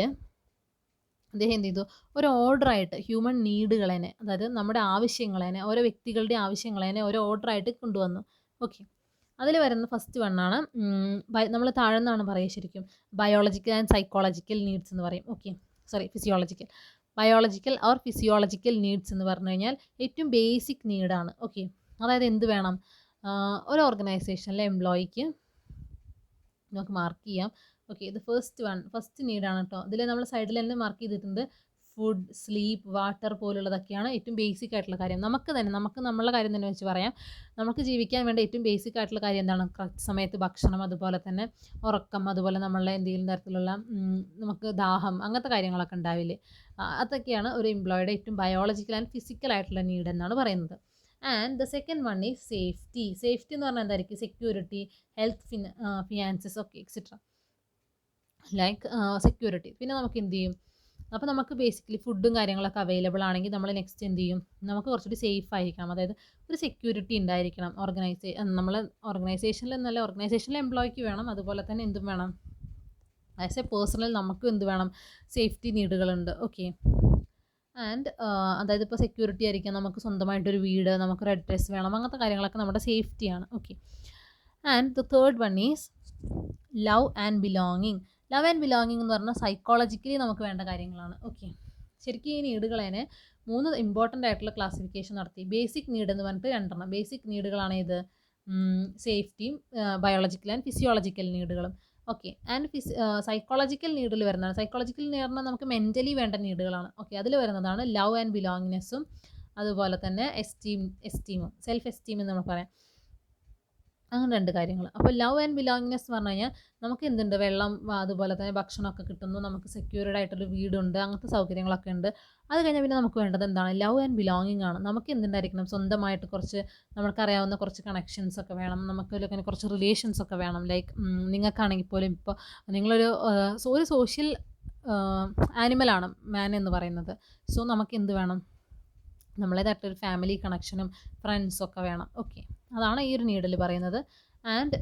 [SPEAKER 1] അദ്ദേഹം എന്ത് ചെയ്തു, ഒരു ഓർഡറായിട്ട് ഹ്യൂമൻ നീഡുകളെ, അതായത് നമ്മുടെ ആവശ്യങ്ങളെ, ഓരോ വ്യക്തികളുടെ ആവശ്യങ്ങളെ ഒരു ഓർഡറായിട്ട് കൊണ്ടുവന്നു. ഓക്കെ, അതിൽ വരുന്ന ഫസ്റ്റ് വണ്ണാണ് നമ്മൾ താഴെന്നാണ് പറയുക ശരിക്കും, ബയോളജിക്കൽ ആൻഡ് സൈക്കോളജിക്കൽ നീഡ്സ് എന്ന് പറയും. Okay, physiological, biological or physiological needs എന്ന് പറഞ്ഞു കഴിഞ്ഞാൽ ഏറ്റവും ബേസിക് നീഡാണ്. ഓക്കെ, അതായത് എന്ത് വേണം, ഒരു ഓർഗനൈസേഷനിലെ എംപ്ലോയിക്ക് നമുക്ക് മാർക്ക് ചെയ്യാം. ഓക്കെ, ഇത് ഫസ്റ്റ് നീഡാണ് കേട്ടോ. ഇതിൽ നമ്മൾ സൈഡിൽ തന്നെ മാർക്ക് ചെയ്തിട്ടുണ്ട്, ഫുഡ്, സ്ലീപ്പ്, വാട്ടർ പോലുള്ളതൊക്കെയാണ് ഏറ്റവും ബേസിക് ആയിട്ടുള്ള കാര്യം. നമുക്ക് നമ്മളുടെ കാര്യം തന്നെ വെച്ച് പറയാം. നമുക്ക് ജീവിക്കാൻ വേണ്ട ഏറ്റവും ബേസിക് ആയിട്ടുള്ള കാര്യം എന്താണ്, കറക്റ്റ് സമയത്ത് ഭക്ഷണം, അതുപോലെ തന്നെ ഉറക്കം, അതുപോലെ നമ്മളുടെ എന്തെങ്കിലും തരത്തിലുള്ള നമുക്ക് ദാഹം, അങ്ങനത്തെ കാര്യങ്ങളൊക്കെ ഉണ്ടാവില്ലേ, അതൊക്കെയാണ് ഒരു എംപ്ലോയിയുടെ ഏറ്റവും ബയോളജിക്കൽ ആൻഡ് ഫിസിക്കൽ ആയിട്ടുള്ള നീഡ് എന്നാണ് പറയുന്നത്. And the second one is safety. Safety എന്ന് പറഞ്ഞാൽ എന്തായിരിക്കും, security, health, finances, okay etcetera, like security. പിന്നെ നമുക്ക് എന്ത് ചെയ്യും, അപ്പോൾ നമുക്ക് ബേസിക്കലി ഫുഡും കാര്യങ്ങളൊക്കെ അവൈലബിൾ ആണെങ്കിൽ നമ്മൾ നെക്സ്റ്റ് എന്ത് ചെയ്യും, നമുക്ക് കുറച്ചുകൂടി സേഫ് ആയിരിക്കണം, അതായത് ഒരു സെക്യൂരിറ്റി ഉണ്ടായിരിക്കണം നമ്മൾ ഓർഗനൈസേഷനിൽ എന്നല്ല, ഓർഗനൈസേഷനിൽ എംപ്ലോയിക്ക് വേണം, അതുപോലെ തന്നെ എന്തും വേണം, ആസ് എ പേഴ്സണൽ നമുക്കും എന്ത് വേണം, സേഫ്റ്റി നീഡുകളുണ്ട്. ഓക്കെ, ആൻഡ് അതായത് ഇപ്പോൾ സെക്യൂരിറ്റി ആയിരിക്കാം, നമുക്ക് സ്വന്തമായിട്ടൊരു വീട്, നമുക്കൊരു അഡ്രസ്സ് വേണം, അങ്ങനത്തെ കാര്യങ്ങളൊക്കെ നമ്മുടെ സേഫ്റ്റിയാണ്. Okay, and the third one is love and belonging. Love and belonging എന്ന് പറഞ്ഞാൽ സൈക്കോളജിക്കലി നമുക്ക് വേണ്ട കാര്യങ്ങളാണ്. ഓക്കെ, ശരിക്കും ഈ നീഡുകളെ 3 ഇമ്പോർട്ടൻ്റ് ആയിട്ടുള്ള ക്ലാസിഫിക്കേഷൻ നടത്തി. ബേസിക് നീഡ് എന്ന് പറഞ്ഞിട്ട് 2 ബേസിക് നീഡുകളാണ് ഇത്, സേഫ്റ്റിയും ബയോളജിക്കൽ ആൻഡ് ഫിസിയോളജിക്കൽ നീഡുകളും. ഓക്കെ, ആൻഡ് സൈക്കോളജിക്കൽ നീഡിൽ വരുന്നതാണ്, സൈക്കോളജിക്കൽ നീഡ് പറഞ്ഞാൽ നമുക്ക് മെൻ്റലി വേണ്ട നീഡുകളാണ്. ഓക്കെ, അതിൽ വരുന്നതാണ് ലവ് ആൻഡ് ബിലോങ്ങിനെസ്സും അതുപോലെ തന്നെ എസ്റ്റീമും സെൽഫ് എസ്റ്റീം എന്ന് നമുക്ക് പറയാം. അങ്ങനെ 2 കാര്യങ്ങൾ. അപ്പോൾ ലവ് ആൻഡ് ബിലോങ്ങിനെസ് എന്ന് പറഞ്ഞു കഴിഞ്ഞാൽ നമുക്ക് എന്തുണ്ട്, വെള്ളം അതുപോലെ തന്നെ ഭക്ഷണമൊക്കെ കിട്ടുന്നു, നമുക്ക് സെക്യൂർഡ് ആയിട്ടൊരു വീടുണ്ട്, അങ്ങനത്തെ സൗകര്യങ്ങളൊക്കെ ഉണ്ട്. അത് കഴിഞ്ഞാൽ പിന്നെ നമുക്ക് വേണ്ടത് എന്താണ്, ലവ് ആൻഡ് ബിലോങ്ങിങ് ആണ്. നമുക്ക് എന്തുണ്ടായിരിക്കണം, സ്വന്തമായിട്ട് കുറച്ച് നമുക്കറിയാവുന്ന കുറച്ച് കണക്ഷൻസ് ഒക്കെ വേണം, നമുക്ക് കുറച്ച് റിലേഷൻസ് ഒക്കെ വേണം. ലൈക്ക് നിങ്ങൾക്കാണെങ്കിൽ പോലും ഇപ്പോൾ നിങ്ങളൊരു ഒരു സോഷ്യൽ ആനിമലാണ് മാൻ എന്ന് പറയുന്നത്. സോ നമുക്ക് എന്ത് വേണം, നമ്മളേതായിട്ടൊരു ഫാമിലി കണക്ഷനും ഫ്രണ്ട്സൊക്കെ വേണം. ഓക്കെ, അതാണ് ഈ ഒരു നീഡിൽ പറയുന്നത്. ആൻഡ്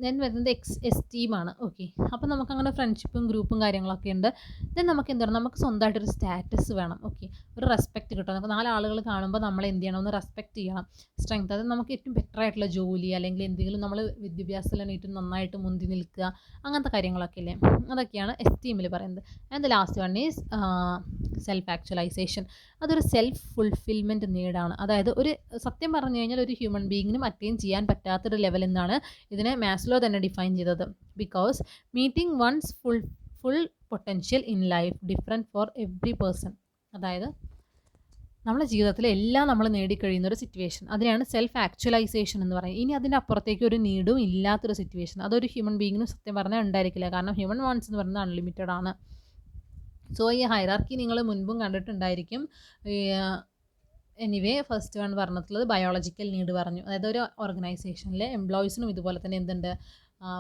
[SPEAKER 1] ദെൻ വരുന്നത് എസ്റ്റീമാണ്. ഓക്കെ, അപ്പോൾ നമുക്കങ്ങനെ ഫ്രണ്ട്ഷിപ്പും ഗ്രൂപ്പും കാര്യങ്ങളൊക്കെ ഉണ്ട്. ദെൻ നമുക്ക് എന്താണ്, നമുക്ക് സ്വന്തമായിട്ടൊരു സ്റ്റാറ്റസ് വേണം. ഓക്കെ, ഒരു റെസ്പെക്റ്റ് കിട്ടണം, നമുക്ക് 4 ആളുകൾ കാണുമ്പോൾ നമ്മൾ എന്ത് ചെയ്യണം, ഒന്ന് റെസ്പെക്റ്റ് ചെയ്യണം. സ്ട്രെങ്ത്, അത് നമുക്ക് ഏറ്റവും ബെറ്റർ ആയിട്ടുള്ള ജോലി അല്ലെങ്കിൽ എന്തെങ്കിലും നമ്മൾ വിദ്യാഭ്യാസത്തിൽ ഏറ്റവും നന്നായിട്ട് മുന്തി നിൽക്കുക, അങ്ങനത്തെ കാര്യങ്ങളൊക്കെ ഇല്ലേ, അതൊക്കെയാണ് എസ്റ്റീമിൽ പറയുന്നത്. And the last one is self actualisation. അതൊരു സെൽഫ് ഫുൾഫിൽമെൻറ്റ് നീഡാണ്. അതായത് ഒരു സത്യം പറഞ്ഞു കഴിഞ്ഞാൽ ഒരു ഹ്യൂമൻ ബീയിങ്ങിനും അറ്റൈൻ ചെയ്യാൻ പറ്റാത്തൊരു ലെവൽ എന്നാണ് ഇതിനെ മാസ്ലോ തന്നെ ഡിഫൈൻ ചെയ്തത്. Because meeting one's full potential in life different for every person. അതായത് നമ്മുടെ ജീവിതത്തിൽ എല്ലാം നമ്മൾ നേടിക്കഴിയുന്ന ഒരു സിറ്റുവേഷൻ, അതിനെയാണ് സെൽഫ് ആക്ച്വലൈസേഷൻ എന്ന് പറയുന്നത്. ഇനി അതിൻ്റെ അപ്പുറത്തേക്ക് ഒരു നീഡും ഇല്ലാത്തൊരു സിറ്റുവേഷൻ അതൊരു ഹ്യൂമൻ ബീയിങ്ങിനും സത്യം പറഞ്ഞാൽ ഉണ്ടായിരിക്കില്ല. കാരണം ഹ്യൂമൻ വാണ്ട്സ് എന്ന് പറയുന്നത് അൺലിമിറ്റഡ് ആണ്. സോ ഈ ഹൈറാർക്കി നിങ്ങൾ മുൻപും കണ്ടിട്ടുണ്ടായിരിക്കും. എനിവേ ഫസ്റ്റ് വൺ പറഞ്ഞിട്ടുള്ളത് ബയോളജിക്കൽ നീഡ് പറഞ്ഞു. അതായത് ഒരു ഓർഗനൈസേഷനിലെ എംപ്ലോയീസിനും ഇതുപോലെ തന്നെ എന്തുണ്ട്,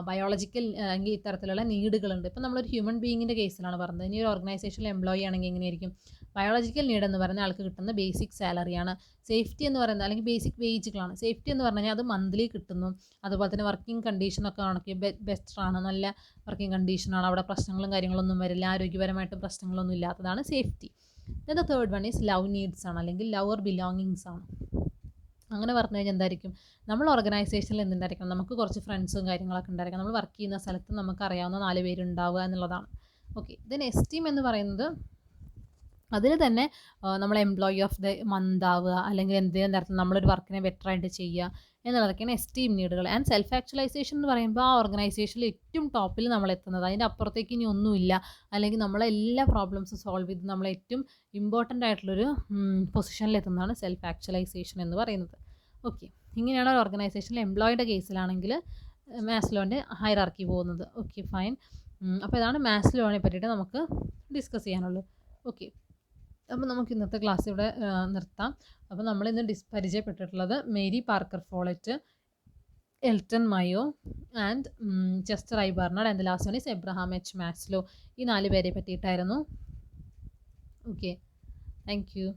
[SPEAKER 1] ബയോളജിക്കൽ അല്ലെങ്കിൽ ഇത്തരത്തിലുള്ള നീഡുകളുണ്ട്. ഇപ്പം നമ്മളൊരു ഹ്യൂമൻ ബീയിങ്ങിൻ്റെ കേസിലാണ് പറഞ്ഞത്. ഇനി ഒരു ഓർഗനൈസേഷനിൽ എംപ്ലോയി ആണെങ്കിൽ എങ്ങനെയായിരിക്കും, ബയോളജിക്കൽ നീഡ് എന്ന് പറഞ്ഞാൽ ആൾക്ക് കിട്ടുന്ന ബേസിക് സാലറിയാണ്. സേഫ്റ്റി എന്ന് പറയുന്നത് അല്ലെങ്കിൽ ബേസിക് വേജുകളാണ്. സേഫ്റ്റി എന്ന് പറഞ്ഞു കഴിഞ്ഞാൽ അത് മന്ത്ലി കിട്ടുന്നു. അതുപോലെ തന്നെ വർക്കിംഗ് കണ്ടീഷനൊക്കെ ആണെങ്കിൽ ബെസ്റ്ററാണ്, നല്ല വർക്കിംഗ് കണ്ടീഷനാണ്, അവിടെ പ്രശ്നങ്ങളും കാര്യങ്ങളൊന്നും വരില്ല, ആരോഗ്യപരമായിട്ട് പ്രശ്നങ്ങളൊന്നും ഇല്ലാത്തതാണ് safety. Then the third one is love needs ആണ്, അല്ലെങ്കിൽ ലവ് ഓർ ബിലോങ്ങിങ്സ് ആണ്. അങ്ങനെ പറഞ്ഞു കഴിഞ്ഞാൽ എന്തായിരിക്കും, നമ്മൾ ഓർഗനൈസേഷനിൽ എന്തുണ്ടായിരിക്കണം, നമുക്ക് കുറച്ച് ഫ്രണ്ട്സും കാര്യങ്ങളൊക്കെ ഉണ്ടായിരിക്കണം, നമ്മൾ വർക്ക് ചെയ്യുന്ന സ്ഥലത്ത് നമുക്ക് അറിയാവുന്ന 4 പേരുണ്ടാവുക എന്നുള്ളതാണ്. ഓക്കെ, ദെൻ എസ്റ്റീം എന്ന് പറയുന്നത് അതിൽ തന്നെ നമ്മൾ എംപ്ലോയി ഓഫ് ദ മന്ത് ആവുക, അല്ലെങ്കിൽ എന്തെങ്കിലും തരത്തിൽ നമ്മളൊരു വർക്കിനെ ബെറ്ററായിട്ട് ചെയ്യുക എന്നുള്ളതൊക്കെയാണ് എസ്റ്റീം നീഡുകൾ. ആൻഡ് സെൽഫ് ആക്ച്വലൈസേഷൻ എന്ന് പറയുമ്പോൾ ആ ഓർഗനൈസേഷനിൽ ഏറ്റവും ടോപ്പിൽ നമ്മൾ എത്തുന്നത്, അതിൻ്റെ അപ്പുറത്തേക്ക് ഇനി ഒന്നുമില്ല, അല്ലെങ്കിൽ നമ്മളെല്ലാ പ്രോബ്ലംസും സോൾവ് ചെയ്ത് നമ്മൾ ഏറ്റവും ഇമ്പോർട്ടൻ്റ് ആയിട്ടുള്ളൊരു പൊസിഷനിൽ എത്തുന്നതാണ് സെൽഫ് ആക്ച്വലൈസേഷൻ എന്ന് പറയുന്നത്. ഓക്കെ, ഇങ്ങനെയാണ് ഒരു ഓർഗനൈസേഷനിൽ എംപ്ലോയിയുടെ കേസിലാണെങ്കിൽ മാസ്ലോൻ്റെ ഹൈറാർക്കി പോകുന്നത്. Okay, fine. അപ്പോൾ ഇതാണ് മാസ്ലോനെ പറ്റിയിട്ട് നമുക്ക് ഡിസ്കസ് ചെയ്യാനുള്ളൂ. ഓക്കെ, അപ്പോൾ നമുക്ക് ഇന്നത്തെ ക്ലാസ് ഇവിടെ നിർത്താം. അപ്പോൾ നമ്മളിന്ന് പരിചയപ്പെട്ടിട്ടുള്ളത് Mary Parker Follett, Elton Mayo and Chester I Barnard and the last one is Abraham H Maslow. ഈ 4 പേരെ പറ്റിയിട്ടായിരുന്നു. Okay, thank you.